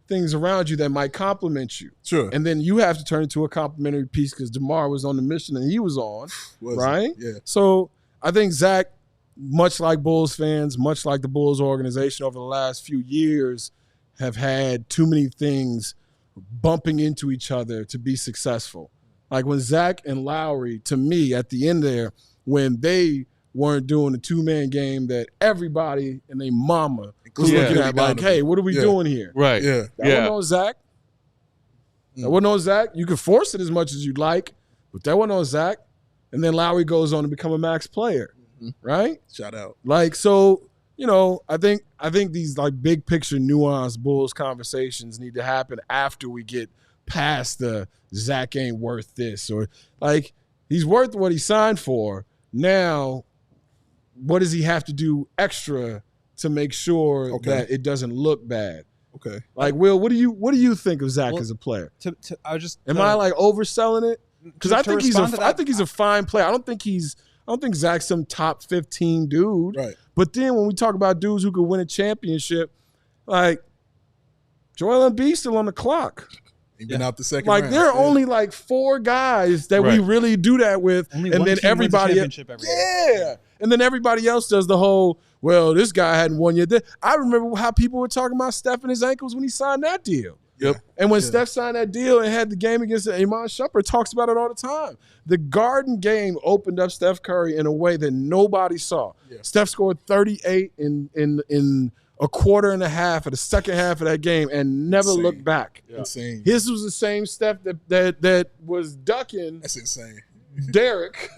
things around you that might compliment you.
Sure.
And then you have to turn into a complimentary piece because DeMar was on the mission and he was on, right?
Yeah.
So I think Zach, much like Bulls fans, much like the Bulls organization over the last few years, have had too many things bumping into each other to be successful. Like when Zach and Lowry, to me, at the end there, when they weren't doing the two-man game that everybody and their mama was looking at like, hey, what are we doing here?
Right.
Yeah.
That wasn't on Zach. That wasn't on Zach. You can force it as much as you'd like, but that wasn't on Zach. And then Lowry goes on to become a max player, right?
Shout out.
Like, so, I think these like big picture nuanced Bulls conversations need to happen after we get past the Zach ain't worth this, or like he's worth what he signed for. Now, what does he have to do extra to make sure that it doesn't look bad?
Okay.
Like, Will, what do you think of Zach as a player? Am I like overselling it? Because I think he's a fine player. I don't think Zach's some top 15 dude.
Right.
But then when we talk about dudes who could win a championship, like Joel Embiid's still on the clock.
Even out the second
Like
round.
there are only like 4 guys that we really do that with,
Only
and
one
then
team wins a
everybody,
championship every year.
and then everybody else does the whole. Well, this guy hadn't won yet. I remember how people were talking about Steph and his ankles when he signed that deal.
Yep.
And when Steph signed that deal and had the game against Iman Shumpert, talks about it all the time. The Garden game opened up Steph Curry in a way that nobody saw. Yeah. Steph scored 38 in a quarter and a half of the second half of that game and never looked back.
Yeah. Insane.
His was the same Steph that was ducking.
That's insane.
Derek.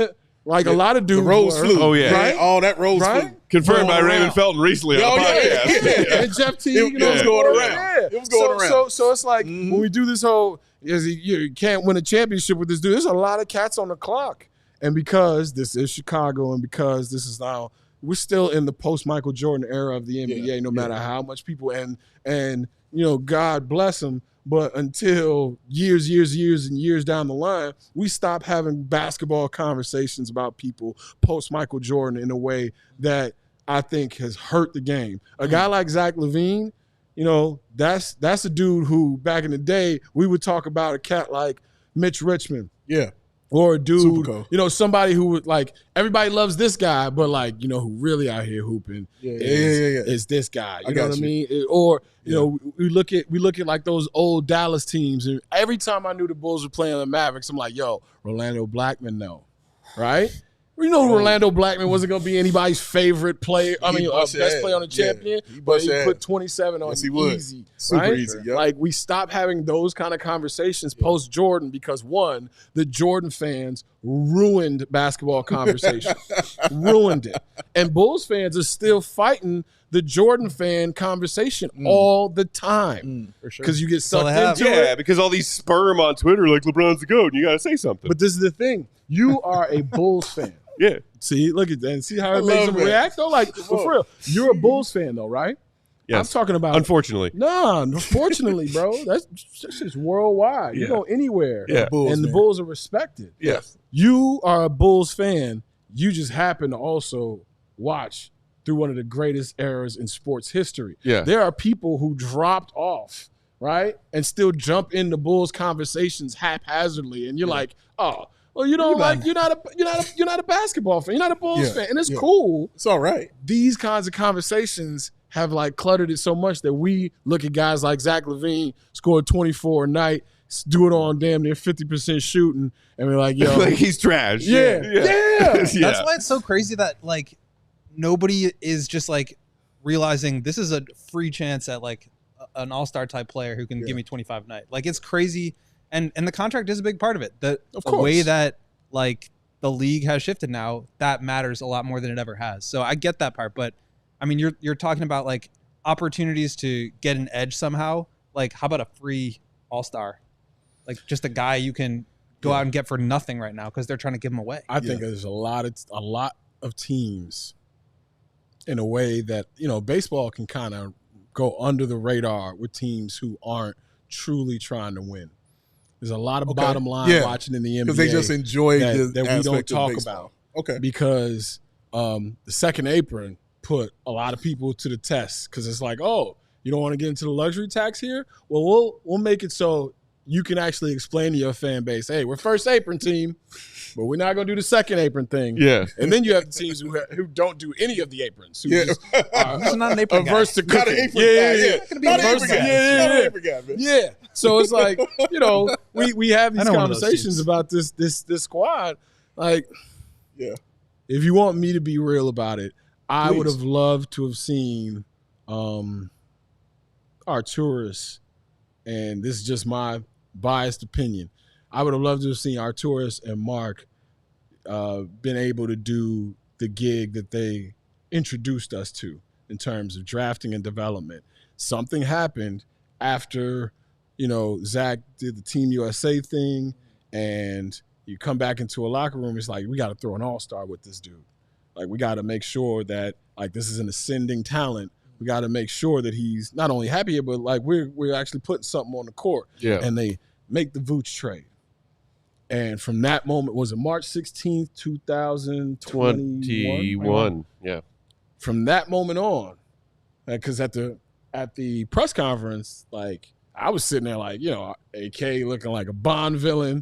Like a lot of dudes.
The Rose flu.
Oh, yeah.
Right?
All that Rose flu.
Confirmed by Raymond Felton recently on the podcast.
And Jeff Teague.
It was going around. It was going around.
So it's like when we do this whole, you can't win a championship with this dude, there's a lot of cats on the clock. And because this is Chicago and because this is now, we're still in the post-Michael Jordan era of the NBA, no matter how much people, and God bless them, but until years and years down the line, we stop having basketball conversations about people post-Michael Jordan in a way that I think has hurt the game. A guy like Zach LaVine, that's a dude who back in the day, we would talk about a cat like Mitch Richmond.
Yeah.
Or a dude,
cool.
Somebody who would like, everybody loves this guy, but like, who really out here hooping is this guy. You know what I mean? Or, we look at like those old Dallas teams, and every time I knew the Bulls were playing the Mavericks, I'm like, Rolando Blackman, right? Rolando Blackman wasn't going to be anybody's favorite player. Best player on the champion, but he put 27 on easy.
Super easy. Yep.
Like, we stopped having those kind of conversations post-Jordan because, one, the Jordan fans ruined basketball conversation. Ruined it. And Bulls fans are still fighting the Jordan fan conversation all the time.
For sure.
Because you get sucked into it.
Yeah, because all these sperm on Twitter like LeBron's the GOAT, and you got to say something.
But this is the thing. You are a Bulls fan.
Yeah.
See, look at that. And see how it makes them react, though? Like, for real. You're a Bulls fan, though, right?
Yes.
I'm talking about.
Unfortunately.
No, unfortunately, bro. That's just worldwide. You go anywhere.
Yeah.
The Bulls are respected.
Yes.
You are a Bulls fan. You just happen to also watch through one of the greatest eras in sports history.
Yeah.
There are people who dropped off, right? And still jump into Bulls conversations haphazardly. And you're like, oh, well, you're not a basketball fan. You're not a Bulls fan. And it's cool.
It's all right.
These kinds of conversations have like cluttered it so much that we look at guys like Zach LaVine, scored 24 a night, do it on damn near 50% shooting, and we're like, yo.
Like he's trash.
Yeah.
That's why it's so crazy that like nobody is just like realizing this is a free chance at like an all-star type player who can give me 25 a night. Like it's crazy. And the contract is a big part of it. The way that like the league has shifted now, that matters a lot more than it ever has. So I get that part, but I mean, you're talking about like opportunities to get an edge somehow. Like, how about a free all-star? Like just a guy you can go out and get for nothing right now because they're trying to give him away.
I think there's a lot of teams in a way that, baseball can kind of go under the radar with teams who aren't truly trying to win. There's a lot of bottom line watching in the NBA
because they just enjoy
that we don't talk about.
Okay,
because the second apron put a lot of people to the test because it's like, oh, you don't want to get into the luxury tax here? Well, we'll make it so you can actually explain to your fan base, hey, we're first apron team, but we're not going to do the second apron thing.
Yeah.
And then you have the teams who don't do any of the aprons. Who just
He's not an apron
averse to
Not
cooking.
an apron guy. Not an apron guy. Not an apron guy, man.
Yeah. So it's like, we have these conversations about this squad. Like, if you want me to be real about it, I would have loved to have seen Arturas, and this is just my biased opinion. I would have loved to have seen Arturas and Mark been able to do the gig that they introduced us to in terms of drafting and development. Something happened after, Zach did the Team USA thing, and you come back into a locker room, it's like, we got to throw an all-star with this dude. Like, we got to make sure that, like, this is an ascending talent. We got to make sure that he's not only happy, but, like, we're actually putting something on the court.
Yeah.
And they make the Vooch trade. And from that moment, was it March 16th, 2021?
Yeah.
From that moment on, because at the press conference, like, I was sitting there like, AK looking like a Bond villain,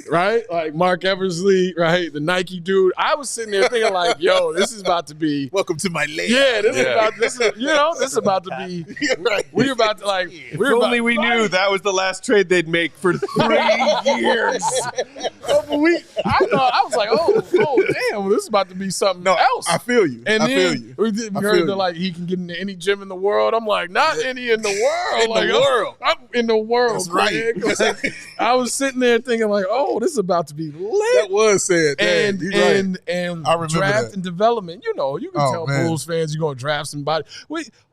right? Like Mark Eversley, right? The Nike dude. I was sitting there thinking like, yo, this is about to be.
Welcome to my land.
Yeah, this is about to be.
Right.
We're about to like.
If only we knew that was the last trade they'd make for 3 years.
I was like, oh, damn, this is about to be something else.
I feel you.
And
I
then
feel you.
we heard that like he can get into any gym in the world. I'm like, not any in the world. I'm in the world.
That's right.
Like, I was sitting there thinking like, oh, this is about to be lit.
That was said.
And
I remember
draft
that.
and development. You can tell
man.
Bulls fans you're gonna draft somebody.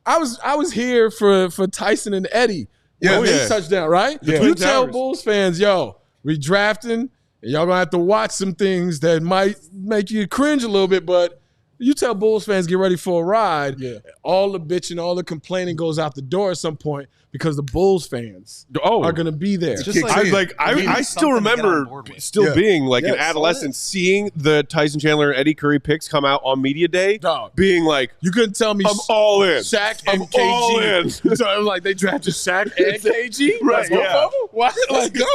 I was here for Tyson and Eddie.
Yeah,
His touchdown, right?
Yeah.
You tell Bulls fans, we drafting, and y'all gonna have to watch some things that might make you cringe a little bit, but you tell Bulls fans get ready for a ride.
Yeah.
All the bitching, all the complaining goes out the door at some point because the Bulls fans are going to be there.
It's just like,
I still remember being like an adolescent, seeing the Tyson Chandler and Eddie Curry picks come out on media day, being like,
you couldn't tell me
I'm all in.
Shaq and
I'm all
KG.
in.
So it was like they drafted Shaq and KG.
Right, yeah.
What?
Let's go.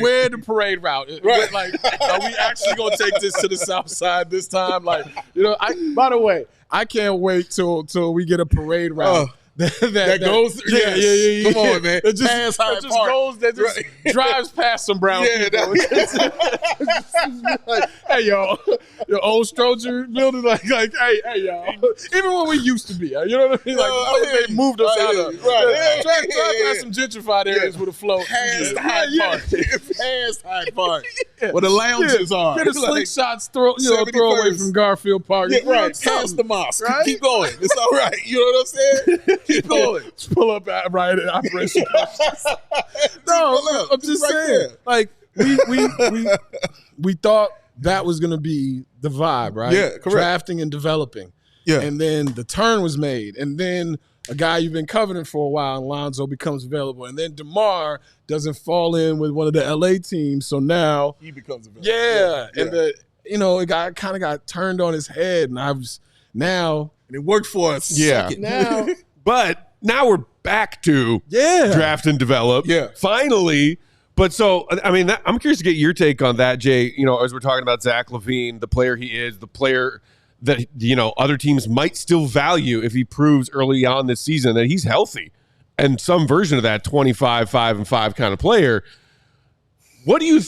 We're the parade route. Right. Like, are we actually going to take this to the South Side this time? Like, by the way, I can't wait till we get a parade route. That goes,
yeah. Come on, man.
That just drives past some brown people. Like, hey, y'all, your old Stroger building, like, hey, y'all. Even when we used to be, you know what I mean? Like, they moved us out of. Drive past some gentrified areas with a float.
Past Hyde Park. Past Hyde Park. Where the lounges are.
Get a slingshots throw away from Garfield Park.
Yeah, right. Past the mosque. Right? Keep going. It's all right. You know what I'm saying? Keep going.
Just pull up right at Operation No, I'm just saying. Like, we thought that was going to be the vibe, right?
Yeah, correct.
Drafting and developing.
Yeah.
And then the turn was made. And then a guy you've been coveting for a while, Alonzo, becomes available. And then DeMar doesn't fall in with one of the LA teams. So now
he becomes available.
Yeah. And it got turned on his head. And and
it worked for us.
Yeah.
Now
but now we're back to draft and develop.
Yeah.
Finally. But so, I mean, I'm curious to get your take on that, Jay. As we're talking about Zach LaVine, the player he is, the player that, other teams might still value if he proves early on this season that he's healthy and some version of that 25, 5-5 kind of player. What do you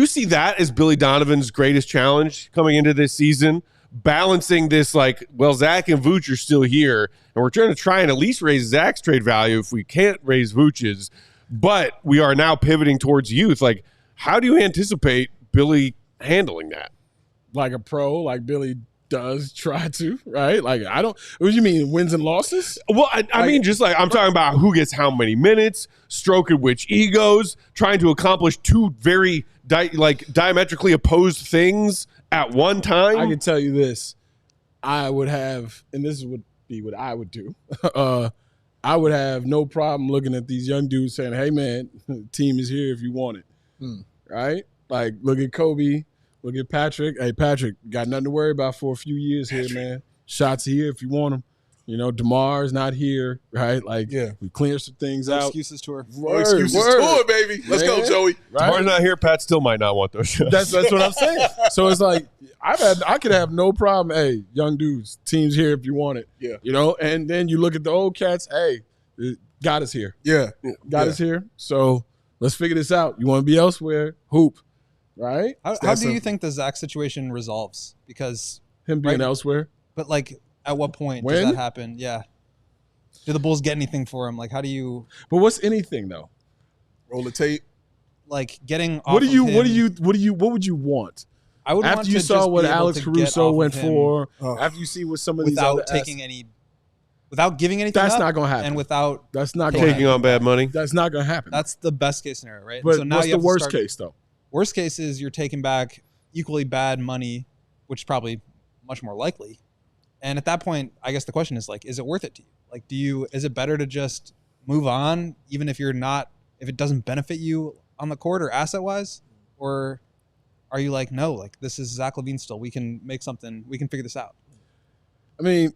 see that as Billy Donovan's greatest challenge coming into this season? Balancing this, like, well, Zach and Vooch are still here, and we're trying to and at least raise Zach's trade value if we can't raise Vooch's, but we are now pivoting towards youth. Like, how do you anticipate Billy handling that?
Like a pro, like Billy does try to, right? Like, what do you mean, wins and losses?
Well, I mean, just like, I'm talking about who gets how many minutes, stroking which egos, trying to accomplish two very diametrically opposed things at one time.
I can tell you this. I would have, and this would be what I would do. I would have no problem looking at these young dudes saying, hey, man, the team is here if you want it. Right? Like, look at Kobe. Look at Patrick. Hey, Patrick, got nothing to worry about for a few years here, man. Shots here if you want them. DeMar's not here, right? Like, we clear some things out.
Excuses tour.
Excuses tour, baby. Let's go, Joey.
Right?
DeMar's not here. Pat still might not want those shots.
That's what I'm saying. So it's like, I could have no problem. Hey, young dudes, team's here if you want it.
Yeah.
And then you look at the old cats. Hey, God is here.
Yeah.
God is here. So let's figure this out. You want to be elsewhere? Hoop. Right?
How do you think the Zach situation resolves? Because
him being elsewhere.
But like, at what point does that happen? Yeah. Do the Bulls get anything for him? Like, how do you?
But what's anything though?
Roll the tape.
Like getting.
What would you want?
I would
after
want
you
to
saw
just
what
be able
Alex
to get
Caruso
off
went
of him
for. After you see what some of these
without taking any, without giving anything.
That's
up,
not going to happen.
And without
that's not going
taking on bad money.
That's not going to happen.
That's the best case scenario, right?
But
so now
what's
you
the
have
worst case though?
Worst case is you're taking back equally bad money, which is probably much more likely. And at that point, I guess the question is like, is it worth it to you? Like, is it better to just move on, even if if it doesn't benefit you on the court or asset wise? Or are you like, no, like this is Zach LaVine still. We can make something, we can figure this out.
I mean,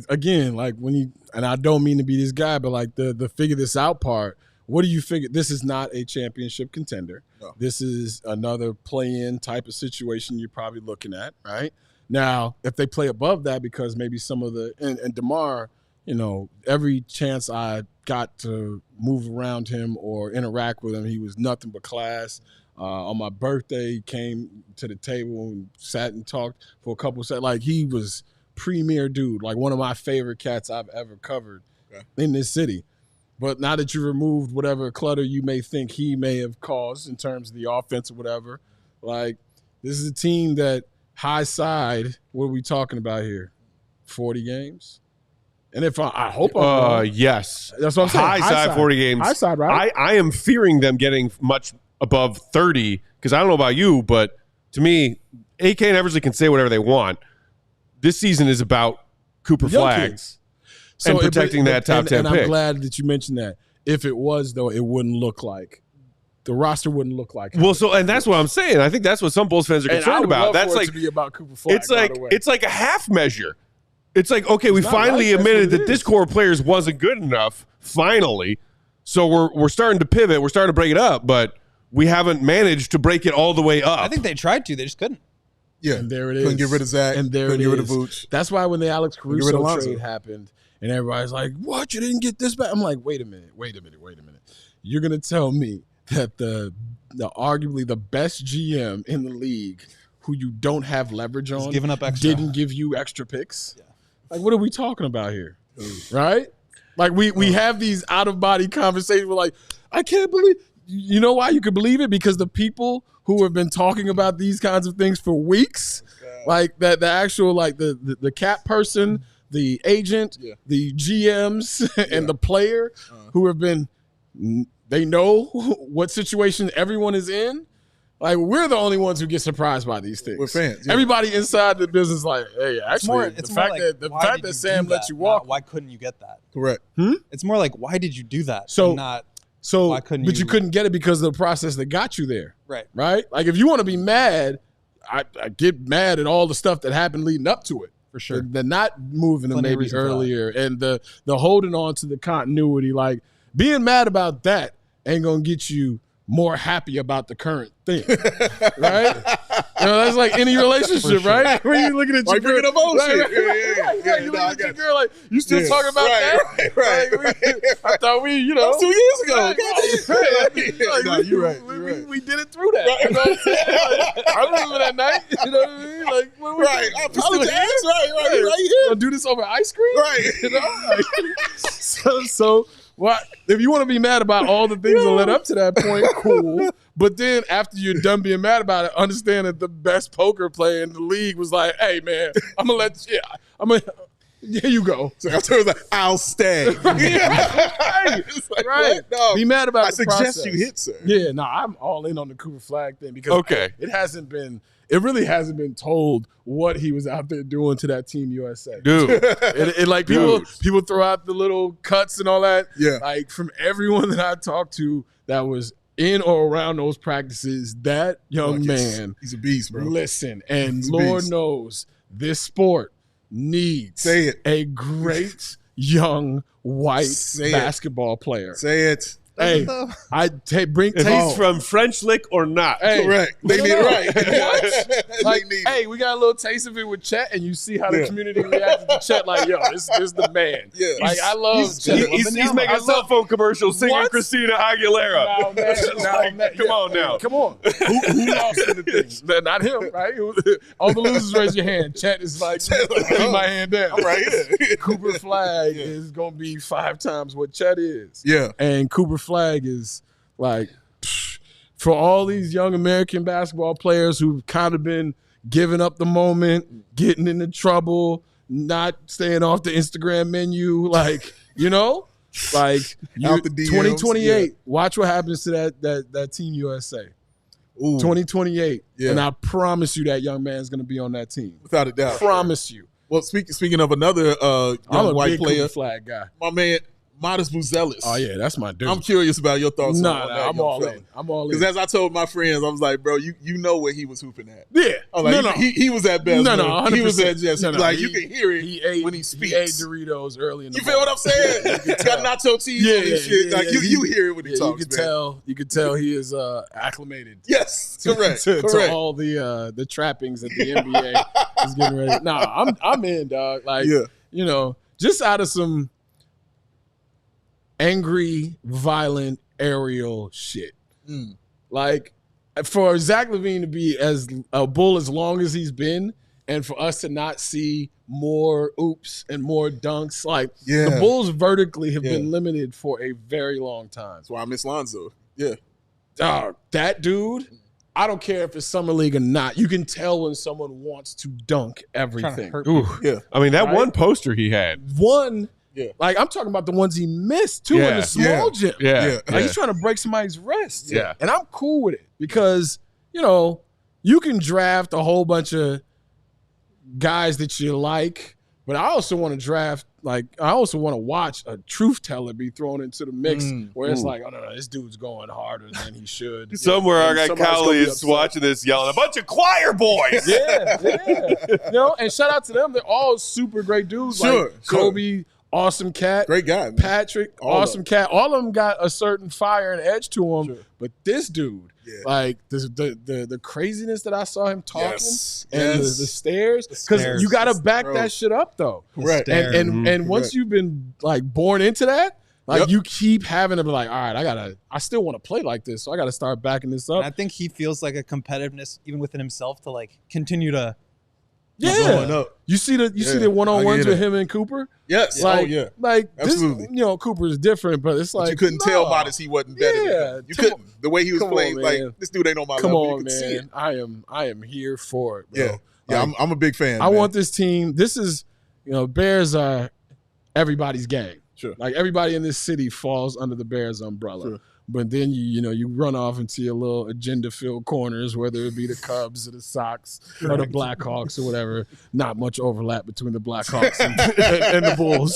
again, like when you, and I don't mean to be this guy, but like the figure this out part, what do you figure? This is not a championship contender. No. This is another play-in type of situation you're probably looking at, right? Now, if they play above that, because maybe some of the, and DeMar, you know, every chance I got to move around him or interact with him, he was nothing but class. On my birthday, he came to the table and sat and talked for a couple of seconds. Like, he was premier dude, like one of my favorite cats I've ever covered in this city. But now that you removed whatever clutter you may think he may have caused in terms of the offense or whatever, like, this is a team that high side, what are we talking about here? 40 games? And if I hope I'm wrong.
Yes.
That's what I'm saying.
High side, 40 games.
High side, right?
I am fearing them getting much above 30 because I don't know about you, but to me, AK and Eversley can say whatever they want. This season is about Cooper Flags. So and protecting that top 10 pick.
And I'm glad that you mentioned that. If it was, though, it wouldn't look like the roster wouldn't look like.
Well, so and that's what I'm saying. I think that's what some Bulls fans are concerned about. That's like
to be about Cooper Flag.
It's like a half measure. It's like, okay, we finally admitted that this core of players wasn't good enough. Finally, so we're starting to pivot. We're starting to break it up, but we haven't managed to break it all the way up.
I think they tried to. They just couldn't.
Yeah,
and there it is.
Couldn't get rid of Zach.
And there
couldn't
it
get rid of
is.
Vooch.
That's why when the Alex Caruso trade happened, and everybody's like, "What? You didn't get this back?" I'm like, "Wait a minute. You're gonna tell me that the arguably the best GM in the league, who you don't have leverage on,
giving up extra,
didn't give you extra picks? Yeah. Like, what are we talking about here? Right? Like we have these out of body conversations. We're like, I can't believe. You know why you could believe it? Because the people who have been talking about these kinds of things for weeks, like that, the actual like the cap person, the agent, the GMs, and the player who have been, they know what situation everyone is in. Like, we're the only ones who get surprised by these things.
We're fans. Yeah.
Everybody inside the business, like, hey, actually, the fact that Sam let you walk.
Why couldn't you get that?
Correct.
It's more like, why did you do that?
So,
why couldn't you?
But you couldn't get it because of the process that got you there.
Right.
Right? Like, if you want to be mad, I get mad at all the stuff that happened leading up to it.
For sure.
The not moving them maybe earlier and the holding on to the continuity. Like, being mad about that ain't going to get you more happy about the current thing, right? You know, that's like any relationship, right? When you looking at your girl,
bringing up old shit.
You looking at your girl like, you still talking about that?
Right.
I thought we, you know,
2 years ago.
You're right. We did it through that. Right. You know what I'm saying? Like, I remember that night. You know what I mean? Like, when we
I apologize. Right here.
Gonna do this over ice cream,
right?
You know, like, so. Well, if you want to be mad about all the things that led up to that point, cool. But then after you're done being mad about it, understand that the best poker player in the league was like, hey, man, here you go.
So I was like, I'll stay.
Right.
No,
be mad about
I
the
suggest
process.
you hit, sir.
Yeah, no, I'm all in on the Cooper Flag thing because it really hasn't been told what he was out there doing to that Team USA.
Dude.
It like people throw out the little cuts and all that.
Yeah.
Like, from everyone that I talked to that was in or around those practices, that young man,
he's a beast, bro.
Listen, and Lord knows this sport needs a great young white basketball player.
Say it.
Hey, bring
if he's from French Lick or not.
Hey,
correct. They need it right.
Like, hey, we got a little taste of it with Chet, and you see how the community reacted to Chet. Like, yo, this is the man.
Yeah.
Like, I love Chet.
He's making a cell phone commercial singing Christina Aguilera.
Come on now. Come on. Who lost in the thing? Not him, right? All the losers raise your hand. Chet is like, keep my hand down.
I'm right here.
Cooper Flag is going to be 5 times what Chet is.
Yeah.
And Cooper Flag is like, for all these young American basketball players who've kind of been giving up the moment, getting into trouble, not staying off the Instagram menu, like, you know, like
out the DMs,
2028. Watch what happens to that Team USA. Ooh. 2028. Yeah. And I promise you that young man's going to be on that team.
Without a doubt.
Promise you.
Well, speaking of another young white player,
Flag guy.
my Matas Buzelis.
Oh yeah, that's my dude.
I'm curious about your thoughts on that.
I'm all in. I'm all in.
Because as I told my friends, I was like, bro, you know where he was hooping at.
Yeah.
I'm like, he was at best.
No,
he was at Jesse.
No,
like, you can hear it when he speaks.
He ate Doritos early in the
You feel what I'm saying? He's got nacho cheese on his shit. Like, you hear it when he talks,
You can tell he is acclimated.
Yes, correct.
To all the trappings that the NBA is getting ready. Nah, I'm in, dog. Like, you know, just out of some angry, violent, aerial shit. Like, for Zach LaVine to be as a Bull as long as he's been, and for us to not see more oops and more dunks, like the Bulls vertically have been limited for a very long time.
That's why I miss Lonzo. Yeah.
Dog, that dude, I don't care if it's summer league or not. You can tell when someone wants to dunk everything.
Ooh, yeah. I mean, that one poster he had.
Like, I'm talking about the ones he missed, too, in the small gym. Like, he's trying to break somebody's wrist.
Yeah.
And I'm cool with it because, you know, you can draft a whole bunch of guys that you like, but I also want to draft, like, I also want to watch a truth teller be thrown into the mix where it's like, oh, no, this dude's going harder than he should.
Somewhere our guy Cowley is watching this yelling, a bunch of choir boys.
You know, and shout out to them. They're all super great dudes. Like Kobe, awesome cat.
Great guy, man.
Patrick, awesome cat. All of them got a certain fire and edge to them. But this dude, like the craziness that I saw him talking and the stairs, because you got to back that shit up though.
Correct.
And once you've been like born into that, like you keep having to be like, all right, I still want to play like this, so I got to start backing this up.
And I think he feels like a competitiveness even within himself to like continue to.
You see the one-on-ones with him and Cooper?
Yes.
Like, like
absolutely.
This, you know, Cooper is different, but it's like
but you couldn't tell Matas he wasn't better than him. You couldn't. The way he was playing, like, this dude ain't on my level.
Come on, man. I am here for it, bro.
Yeah, I'm a big fan.
I want this team. This is, you know, Bears are everybody's gang.
Sure.
Like, everybody in this city falls under the Bears umbrella. Sure. But then you run off into your little agenda-filled corners, whether it be the Cubs or the Sox or the Blackhawks or whatever. Not much overlap between the Blackhawks and the Bulls.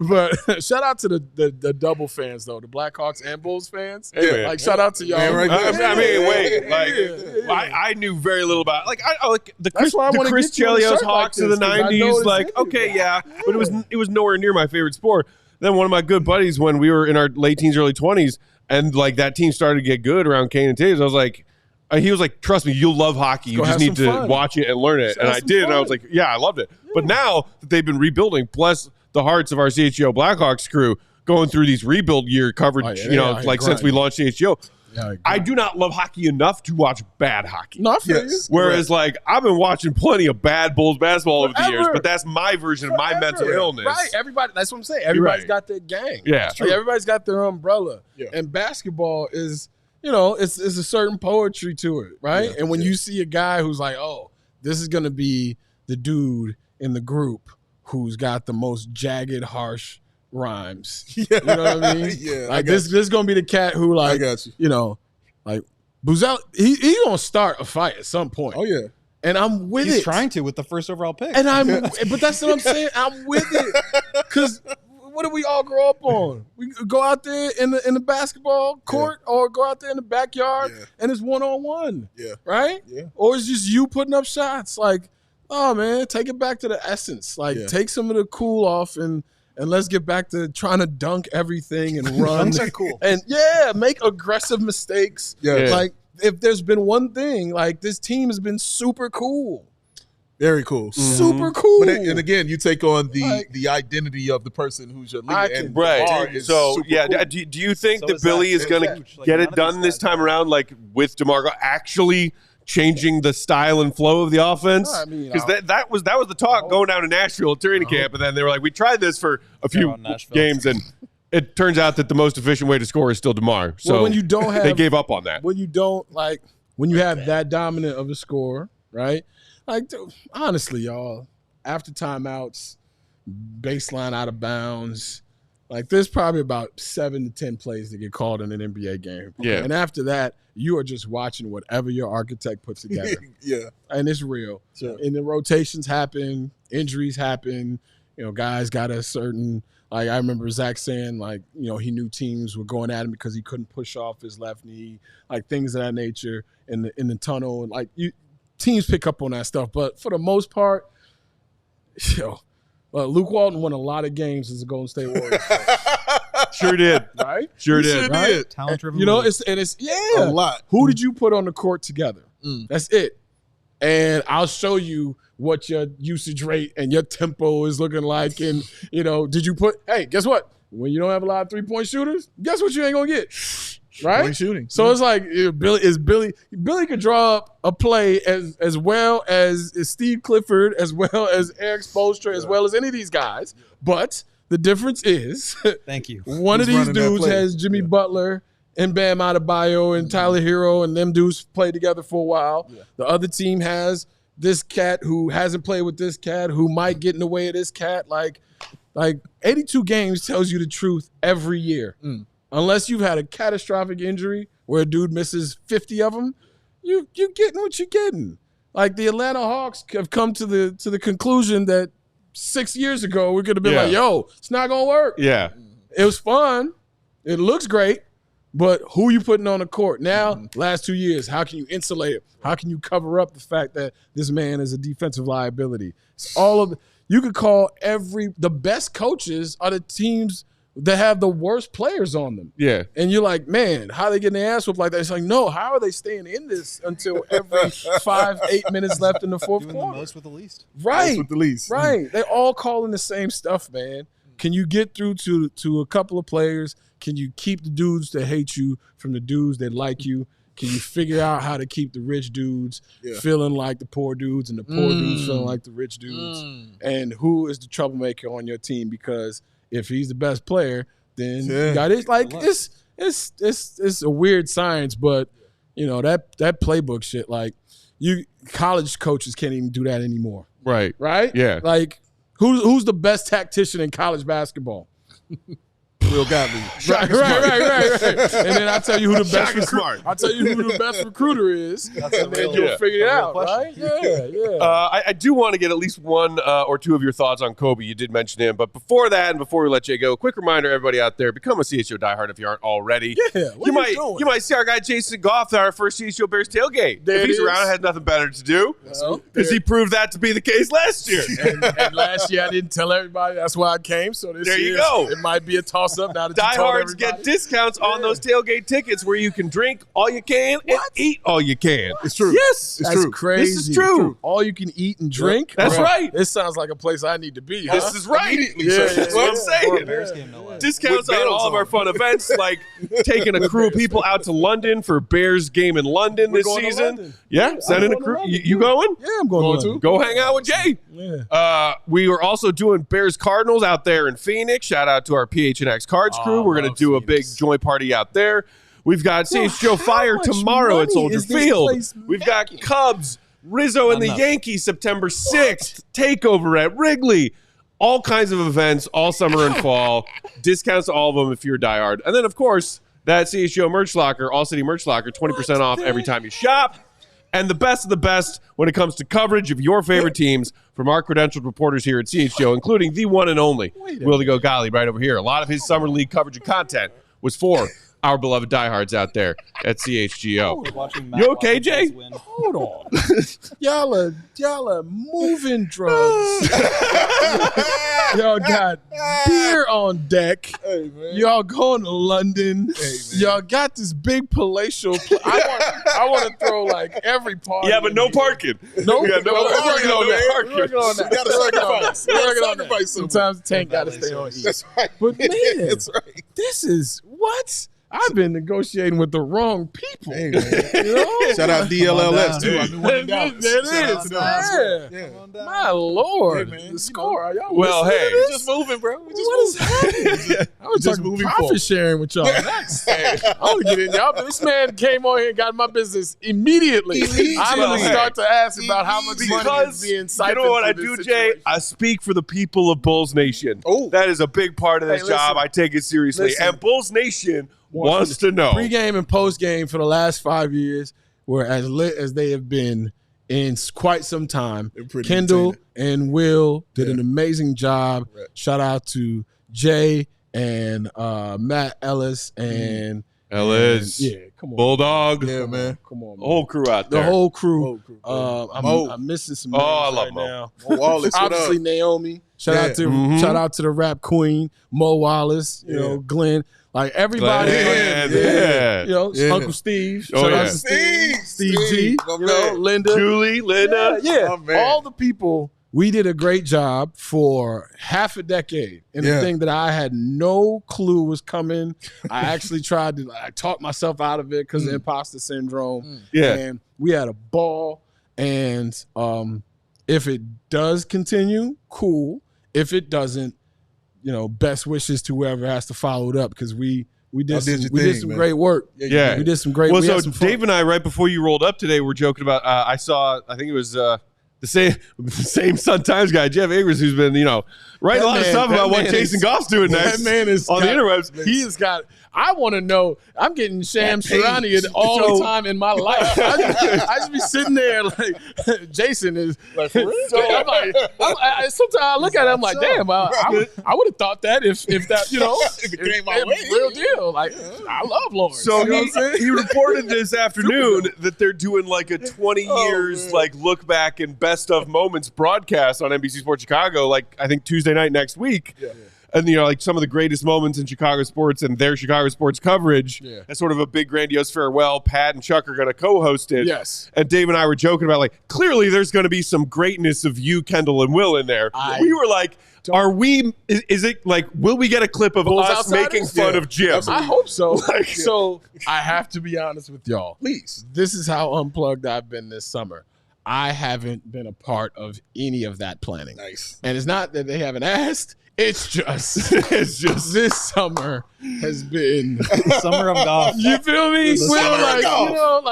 but shout out to the double fans though, the Blackhawks and Bulls fans.
Hey,
like shout out to y'all.
Man,
I mean, wait, like I knew very little about I like the Chris Chelios Hawks of the '90s. Like, okay, but it was nowhere near my favorite sport. Then one of my good buddies, when we were in our late teens, early 20s, and like that team started to get good around Kane and Taves, I was like, he was like, trust me, you'll love hockey. You just need to watch it and learn it. And I did. And I was like, yeah, I loved it. But now that they've been rebuilding, bless the hearts of our CHGO Blackhawks crew, going through these rebuild year coverage, since we launched CHGO. Yeah, I do not love hockey enough to watch bad hockey.
No, I feel you.
Whereas, like, I've been watching plenty of bad Bulls basketball over the years, but that's my version of my mental illness.
Right. Everybody, that's what I'm saying. Everybody's got their gang.
Yeah.
Like, everybody's got their umbrella. Yeah. And basketball is, you know, it's a certain poetry to it, right? Yeah. And when you see a guy who's like, oh, this is going to be the dude in the group who's got the most jagged, harsh rhymes. You know what I mean? Like, this is going to be the cat who, like, you know, like, Buzelis, he's going to start a fight at some point.
Oh, yeah.
And I'm with it.
He's trying to with the first overall pick.
And but that's what I'm saying. I'm with it. Because what did we all grow up on? We go out there in the basketball court or go out there in the backyard and it's one-on-one. Yeah. Right? Yeah. Or it's just you putting up shots. Like, oh, man, take it back to the essence. Like, take some of the cool off and let's get back to trying to dunk everything and run.
Dunks are cool.
And, make aggressive mistakes. Yeah. Like, if there's been one thing, like, this team has been super cool.
Very cool.
Mm-hmm. Super cool.
But and again, you take on the identity of the person who's your leader.
Right. So, cool. Do you think that Billy is going to get it done this time around, like, with DeMar actually changing the style and flow of the offense? Because that was the talk going down to Nashville at training camp, and then they were like, we tried this for a few games, and it turns out that the most efficient way to score is still DeMar. So
when you don't have,
they gave up on that.
When you don't, like, when you have that dominant of a score, right? Like, dude, honestly, y'all, after timeouts, baseline out of bounds, like, there's probably about 7 to 10 plays that get called in an NBA game.
Yeah.
And after that, you are just watching whatever your architect puts together.
Yeah.
And it's real.
Sure.
And the rotations happen, injuries happen. guys got a certain, like I remember Zach saying, like, he knew teams were going at him because he couldn't push off his left knee, like things of that nature in the tunnel. And like teams pick up on that stuff. But for the most part, Luke Walton won a lot of games as a Golden State Warriors.
Sure did.
Right?
Sure did.
Right?
Talent-driven.
It's
a lot.
Who did you put on the court together? That's it. And I'll show you what your usage rate and your tempo is looking like. And, did you hey, guess what? When you don't have a lot of 3-point shooters, guess what you ain't going to get? Right?
Point shooting.
So it's like Billy could draw up a play as well as Steve Clifford, as well as Eric Spoelstra, as well as any of these guys. But the difference is
thank you.
One
Who's
of these
running that
dudes
play?
has Jimmy Butler and Bam Adebayo and Tyler Hero, and them dudes played together for a while. Yeah. The other team has this cat who hasn't played with this cat, who might get in the way of this cat. Like 82 games tells you the truth every year. Unless you've had a catastrophic injury where a dude misses 50 of them, you getting what you're getting. Like the Atlanta Hawks have come to the conclusion that 6 years ago we're going to be like, yo, it's not going to work.
Yeah.
It was fun. It looks great. But who you putting on the court? Now, last 2 years, how can you insulate it? How can you cover up the fact that this man is a defensive liability? It's you could call the best coaches are the teams that have the worst players on them.
Yeah.
And you're like, man, how are they getting their ass whooped like that? It's like, no, how are they staying in this until every 5-8 minutes left in the fourth
Doing
quarter?
the most with the least.
Right.
Most with the least.
Right. They all calling the same stuff, man. Can you get through to a couple of players? Can you keep the dudes that hate you from the dudes that like you? Can you figure out how to keep the rich dudes feeling like the poor dudes and the poor dudes feeling like the rich dudes? And who is the troublemaker on your team? Because if he's the best player, then you got it. Like it's a weird science, but that playbook shit. Like college coaches can't even do that anymore.
Right.
Right.
Yeah.
Like who's the best tactician in college basketball?
Will Gottlieb.
Right. And then I'll tell you who the best
Smart.
I'll tell you who the best recruiter is, and then you'll figure it out, right? Yeah.
I do want to get at least one or two of your thoughts on Kobe. You did mention him, but before that, and before we let Jay go, a quick reminder, everybody out there, become a CHGO diehard if you aren't already.
Yeah,
you might see our guy Jason Goff at our first CHGO Bears tailgate.
There
if he's
it is.
around, has nothing better to do, because he proved that to be the case last year.
and last year I didn't tell everybody. That's why I came. So this
There you
year
go.
it might be a toss-up now that you told
Diehards
everybody.
get discounts on those tailgate tickets where you can drink all you can and eat all you can.
It's true.
Yes.
It's
That's
true.
crazy.
This is true.
All you can eat and drink.
That's right.
This sounds like a place I need to be.
This is right.
Yeah,
That's what I'm saying.
Bears game, no less.
Discounts
With
on
bells
all of our
on.
fun events, like taking a crew of people out to London for Bears game in London this
going to
season.
London.
Yeah, sending a
going to
crew.
London.
You going?
Yeah, I'm going to.
Go hang out with Jay.
Yeah.
We were also doing Bears Cardinals out there in Phoenix. Shout out to our PHNX Cards crew. We're going to do a big joint party out there. We've got CHGO Fire
much
tomorrow at
money
Soldier
is this
Field.
place
We've got Cubs, Rizzo, and the
Enough.
Yankees September 6th. Takeover at Wrigley. All kinds of events all summer and fall. Discounts to all of them if you're a diehard. And then, of course, that CHGO merch locker, All City merch locker, 20% off every time you shop. And the best of the best when it comes to coverage of your favorite teams from our credentialed reporters here at CHGO, including the one and only Willie Gottlieb right over here. A lot of his summer league coverage and content was for our beloved diehards out there at CHGO.
Watching
You okay, Jay?
Win.
Hold on. y'all are moving drugs. Y'all got beer on deck.
Hey, man.
Y'all going to London. Y'all got this big palatial. I want to throw like every party.
Yeah, but no parking.
No,
Yeah, no
we're working on that.
parking.
We're working on that.
We gotta sacrifice.
We're working on
Sacrifice
that.
some.
Sometimes the tank got to stay on E.
That's right.
But man,
That's right.
this is what? I've been negotiating with the wrong people.
Hey, man.
You know?
Shout out DLLS too. I've been winning
There
Dallas.
it
Shout out
is.
to them.
Yeah.
Yeah.
My Lord.
Hey, man,
the score. Are y'all
Well,
listening
hey.
to this?
Just moving, bro. We just
What is
moving.
happening? I was
Just
just
moving
profit
forward.
sharing with y'all. Next. I want to get in y'all. This man came on here and got my business immediately. I'm going to start to ask about how much money is
Because
being
you
siphoned
know what I
through
do,
this
Jay?
situation.
I speak for the people of Bulls Nation.
Oh.
That is a big part of this
Hey, listen.
job. I take it seriously.
Listen.
And Bulls Nation wants to know.
Pre-game and post-game for the last 5 years were as lit as they have been in quite some time.
Pretty
Kendall and Will did
Yeah.
an amazing job.
Right.
Shout out to Jay and Matt Ellis and
Ellis.
yeah, come on,
Bulldog.
Yeah, man.
come on,
The whole crew out there.
the whole crew.
Whole crew, man.
I'm missing some.
Oh, I
names
love
right
Mo.
now.
Mo Wallace, what
Obviously,
up?
Naomi. Shout
Yeah.
out to
Mhm.
shout out to the rap queen, Mo Wallace. You
Yeah.
know, Glenn. Like everybody.
Glenn,
yeah.
yeah.
You know,
Yeah.
Uncle Steve.
Oh,
Shout
yeah.
out to Steve G.
my
You know,
man.
Linda.
Julie, Linda.
Yeah,
Oh, man.
all the people. We did a great job for half a decade. And
Yeah.
the thing that I had no clue was coming, I actually tried to talk myself out of it because of imposter syndrome.
Yeah.
And we had a ball. And if it does continue, cool. If it doesn't, best wishes to whoever has to follow it up because we did
Y'all
some,
did your
we did
thing,
some
man.
great work.
Yeah.
We did some great
Well,
we
so
had some fun.
Dave and I, right before you rolled up today, were joking about. I think it was the same Sun Times guy, Jeff Akers, who's been writing a lot of stuff about what Jason Goff's doing next.
That man is
on the interwebs.
He has got. I want to know. I'm getting Sham Sharani all
So-
the time in my life. I just be sitting there like Jason is.
Like, for real?
So I'm like, sometimes I look at it, I'm like, damn, I would have thought that if that
If it came my way.
real deal. Like I love Lawrence.
So
you know what I'm saying?
he reported this afternoon that they're doing like a 20
Oh,
years
man.
like look back and best of moments broadcast on NBC Sports Chicago, like I think Tuesday night next week.
Yeah.
And like some of the greatest moments in Chicago sports and their Chicago sports coverage.
Yeah.
As sort of a big grandiose farewell. Pat and Chuck are going to co-host it.
Yes.
And Dave and I were joking about like clearly there's going to be some greatness of you, Kendall, and Will in there. We were like, are we? Is it like? Will we get a clip of
Bulls
us
Outsiders?
making fun
Yeah.
of Jim?
I hope so.
Like-
So I have to be honest with y'all.
Please.
This is how unplugged I've been this summer. I haven't been a part of any of that planning.
Nice.
And it's not that they haven't asked. It's just this summer has been.
Summer of golf.
You feel me?
summer of golf.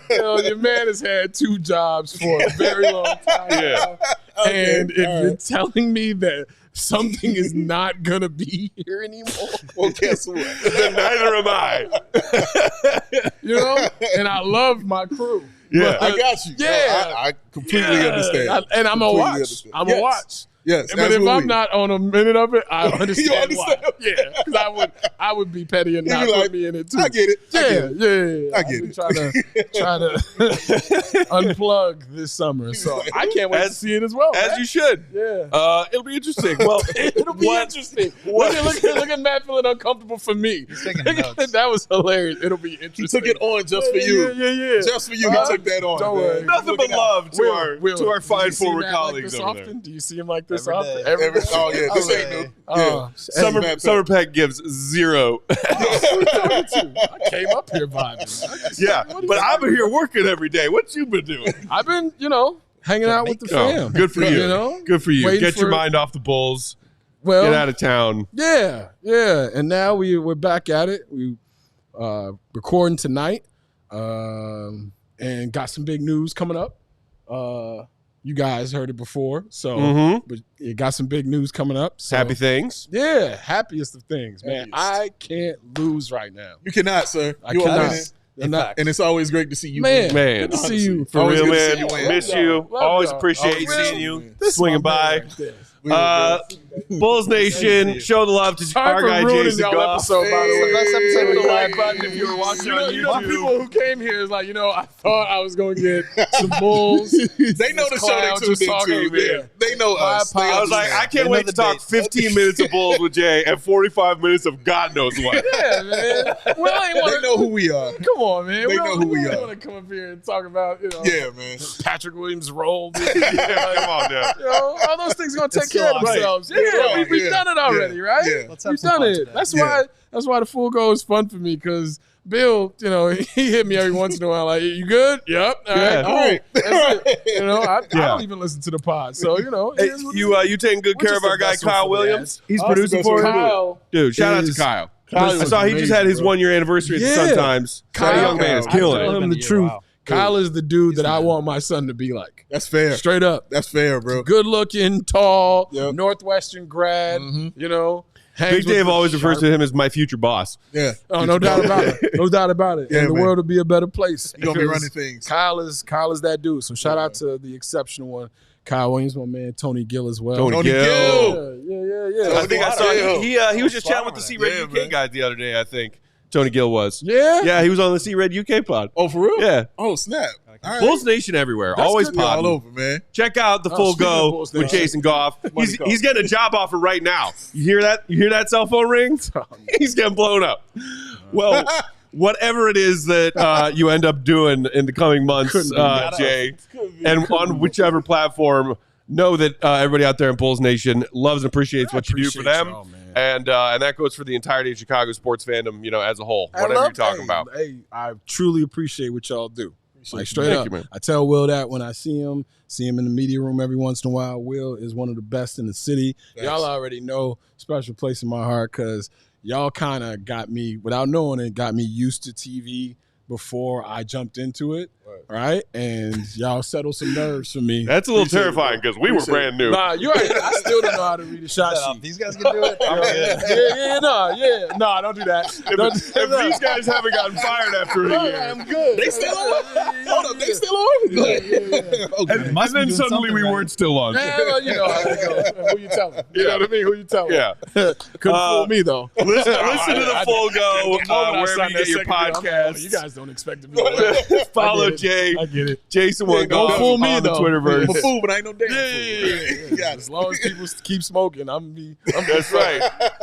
Your man has had 2 jobs for a very long time.
Yeah.
now. And if
all
you're
right.
telling me that something is not gonna be here anymore,
Well, guess what?
Neither am I.
and I love my crew.
Yeah.
I got you.
Yeah.
I completely understand.
And I'm gonna
Completely
watch.
understand.
I'm
Yes.
gonna watch.
Yes,
But if
absolutely.
I'm not on a minute of it, I understand.
You understand?
Why. Yeah, because I would be petty and
You'd
not
be
put
like,
me in it too.
I get it. I get it.
Yeah.
I get
I've been
it.
Trying to unplug this summer, so I can't wait to
As-
see it as well.
As
man.
you should.
Yeah.
It'll be interesting. Well,
It'll be interesting. Look at Matt feeling uncomfortable for me.
taking notes.
That was hilarious. It'll be
He
interesting.
took it on just for you.
Yeah.
Just for you, he took that on.
Don't
man.
worry.
Nothing
Look
but
at
love to
Will,
our
do
fine
you see
former
Matt
colleagues
like this
over
often?
there.
Do you see him like this
Every
often?
day.
Every day?
Oh yeah, this
Okay.
ain't new.
Oh,
Matt
Summer Pack gives 0.
I came up here vibing.
Yeah, but I've been here working every day. What you been doing?
I've been, hanging out with the
Oh,
fam.
good for you. Good for you.
Waiting
Get your
for-
mind off the Bulls.
Well,
Get out of town.
yeah. And now we're back at it. We recording tonight, and got some big news coming up. You guys heard it before, so
Mhm.
but it got some big news coming up. So,
Happy things.
yeah, happiest of things, man.
Happiest.
I can't lose right now.
You cannot, sir.
I
You are
cannot.
winning.
And
it's always great to see you.
man,
win.
Man,
good to see you.
For
Always
real,
good to see
man.
you win.
Miss
Love
you.
y'all.
Always
Love
appreciate
y'all.
seeing you.
This
Swinging
my man
by.
right there.
Bulls Nation, show the love to
Sorry
our
for
guy
ruining
Jason
y'all
Goff.
episode, by the way.
Best episode
Hit
of
the
the
like
live
button if you were watching on
You
YouTube.
know,
People who came here is like, I thought I was going to get some Bulls.
They know the show
clown
they
just
tuned
talking,
into.
man.
Yeah. They know
My
us. They
I was like,
understand.
I can't wait to talk 15 minutes of Bulls with Jay and 45 minutes of God knows what.
Yeah, man. Well, I ain't
They
want
know who we are.
Come on, man.
They know who we
don't
are.
want to come up here and talk about,
Yeah, man.
Patrick Williams' role.
Yeah, come on now.
All those things going to take
It's
care of
still
themselves.
awesome.
Yeah,
Right,
we've
yeah,
done it already,
yeah,
right?
yeah.
Let's have
We've
some
done
fun
it.
today.
That's why the full go is fun for me because Bill, he hit me every once in a while like, you good? Yep. All
Yeah.
right, cool.
Right.
That's it. I
Yeah.
don't even listen to the pod. So, it
Hey,
is what it
you
is.
you taking good
We're
care
just
of our
the
guy
vessel
Kyle
for the
Williams? He's
Awesome.
producing for
That's
us.
what we do.
Kyle.
Dude, shout out to
is-
Kyle.
Kyle
I
is
saw he just
amazing,
had his
bro.
1 year anniversary at the
Yeah.
Sun Times. That young man is
I
killing
tell
it.
him the
Yeah,
truth.
wow.
Kyle is the dude that I want my son to be like.
That's fair.
Straight up.
That's fair, bro.
Good looking, tall,
Yep.
Northwestern grad,
Mhm.
Big Dave always refers to him as my future boss.
Yeah.
Oh, no doubt about it. No doubt about it.
Yeah,
and the
man.
world will be a better place.
You're going to be
because
running things.
Kyle is that dude. So shout out to the exceptional one. Kyle Williams, my man, Tony Gill as well.
Tony Gill.
Yeah.
I think I saw he was just chatting with the C-Red
Yeah,
UK
man.
guys the other day, I think. Tony Gill was.
Yeah?
Yeah, he was on the C-Red UK pod.
Oh, for real?
Yeah.
Oh, snap. All right.
Bulls Nation everywhere.
That's
Always
good.
Yeah, all
popping.
over, man.
Check out the full
speaking of
go
Bulls
with
Nation.
Jason Goff.
Money call.
He's getting a job offer right now. You hear that? You hear that cell phone ring? He's getting blown up. Well, whatever it is that you end up doing in the coming months, Jay, and on whichever platform, know that everybody out there in Bulls Nation loves and appreciates what you do for them.
y'all, man.
And that goes for the entirety of Chicago sports fandom, as a whole, whatever you're talking about.
Hey, I truly appreciate what y'all do. Like straight
Thank
up,
you, man.
I tell Will that when I see him in the media room every once in a while. Will is one of the best in the city.
Thanks.
Y'all already know, special place in my heart because y'all kind of got me, without knowing it, got me used to TV before I jumped into it, right? And y'all settled some nerves for me.
That's a little terrifying because we were brand new.
Nah, you're right. I still don't know how to read a shot sheet.
These guys can do it. I'm good.
No, don't do that.
If these guys haven't gotten fired after a year,
I'm good.
They still on? Hold up, they still on? Okay.
and then suddenly we weren't still on.
Yeah, well, you know how it goes. Who you telling? You know what I mean? Who you telling?
Yeah.
Couldn't fool me, though.
Listen to the full go wherever you get your podcast.
You guys don't expect to be
Follow Jay.
I get it.
Jason One
Don't
Goff
fool me,
on the
though.
Twitterverse.
I'm a fool, but I ain't no damn fool.
Yeah.
Got
As
it.
long as people keep smoking, I'm
That's right.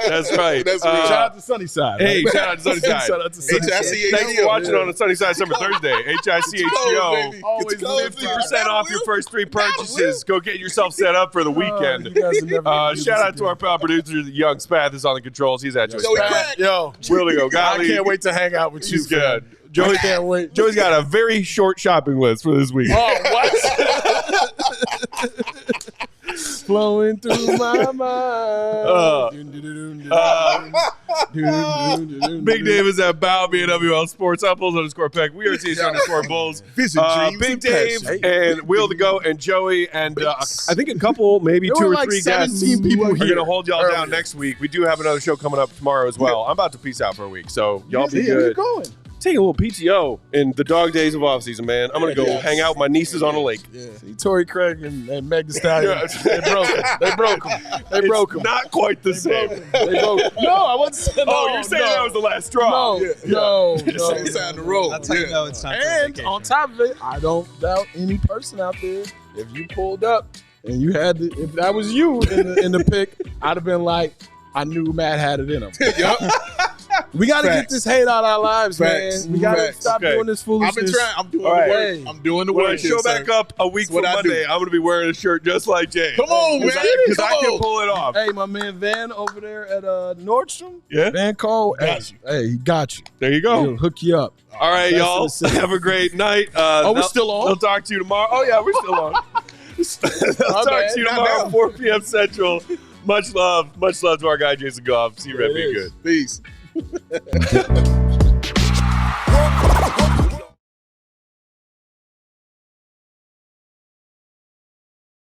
That's right.
That's right.
Shout out to Sunnyside.
Hey,
right?
shout out to Sunnyside.
Shout out to Sunnyside.
HICHGO.
Thanks for watching on the Sunnyside Summer Thursday. HICHGO.
baby.
Always
It's cold,
50% off your first 3 purchases. Go get yourself set up for the weekend.
You guys will never get
Shout out
this
to our proud producer, the Young Spath, is on the controls. He's at your
Joey
Spath.
Craig.
Yo,
Will to go.
I
Golly.
can't wait to hang out with you.
He's good.
fam.
Joey,
I can't wait.
Joey's got a very short shopping list for this week.
Oh, what? Flowing through my mind.
Big Dave is at Bow, BWL Sports, up Bulls _Peck. We are _Bulls.
Visit dreams
Big
and
Dave
passion.
and Will to go and Joey and I think a couple, maybe
There
2
were
or
like
3 guests
17 people
are
here
going to hold y'all down
earlier.
next week. We do have another show coming up tomorrow as well. I'm about to peace out for a week, so y'all be
Where you
good.
going?
Take a little PTO in the dog days of off season, man. I'm going to go hang out with my nieces on a lake.
See, Tory Craig and Meg Thee Stallion, they broke him. They broke him.
Not quite the same.
They broke him. No, I wasn't saying
Oh, you're saying that was the last straw.
No.
It's time to roll.
That's how you know it's time for
And
vacation.
on top of it, I don't doubt any person out there. If you pulled up and you had to, if that was you in the pick, I'd have been like, I knew Matt had it in him. We got to get
Facts.
this hate out of our lives,
Facts.
man. We got to
Facts.
stop
Okay.
doing this
I've
foolishness.
been trying. I'm doing
All right.
the
Hey.
work. I'm doing the
When I
work.
show back up a week
That's what
from
I
Monday,
do.
I'm going to be wearing a shirt just like Jay.
Come on, man.
Because I
Come
can
on.
pull it off.
Hey, my man Van over there at Nordstrom.
Yeah?
Van Cole.
Got you.
Hey, he got you.
There you go.
He'll hook you up.
All right,
That's
y'all.
what it says.
Have a great night.
We're
they'll-
still on?
They'll talk to you tomorrow. Oh, yeah, we're still on. They'll
My
talk
bad.
to you
Not
tomorrow,
now.
4 p.m. Central. Much love. Much love to our guy, Jason Goff. See you, Red. Be
There it
good.
is.
Peace.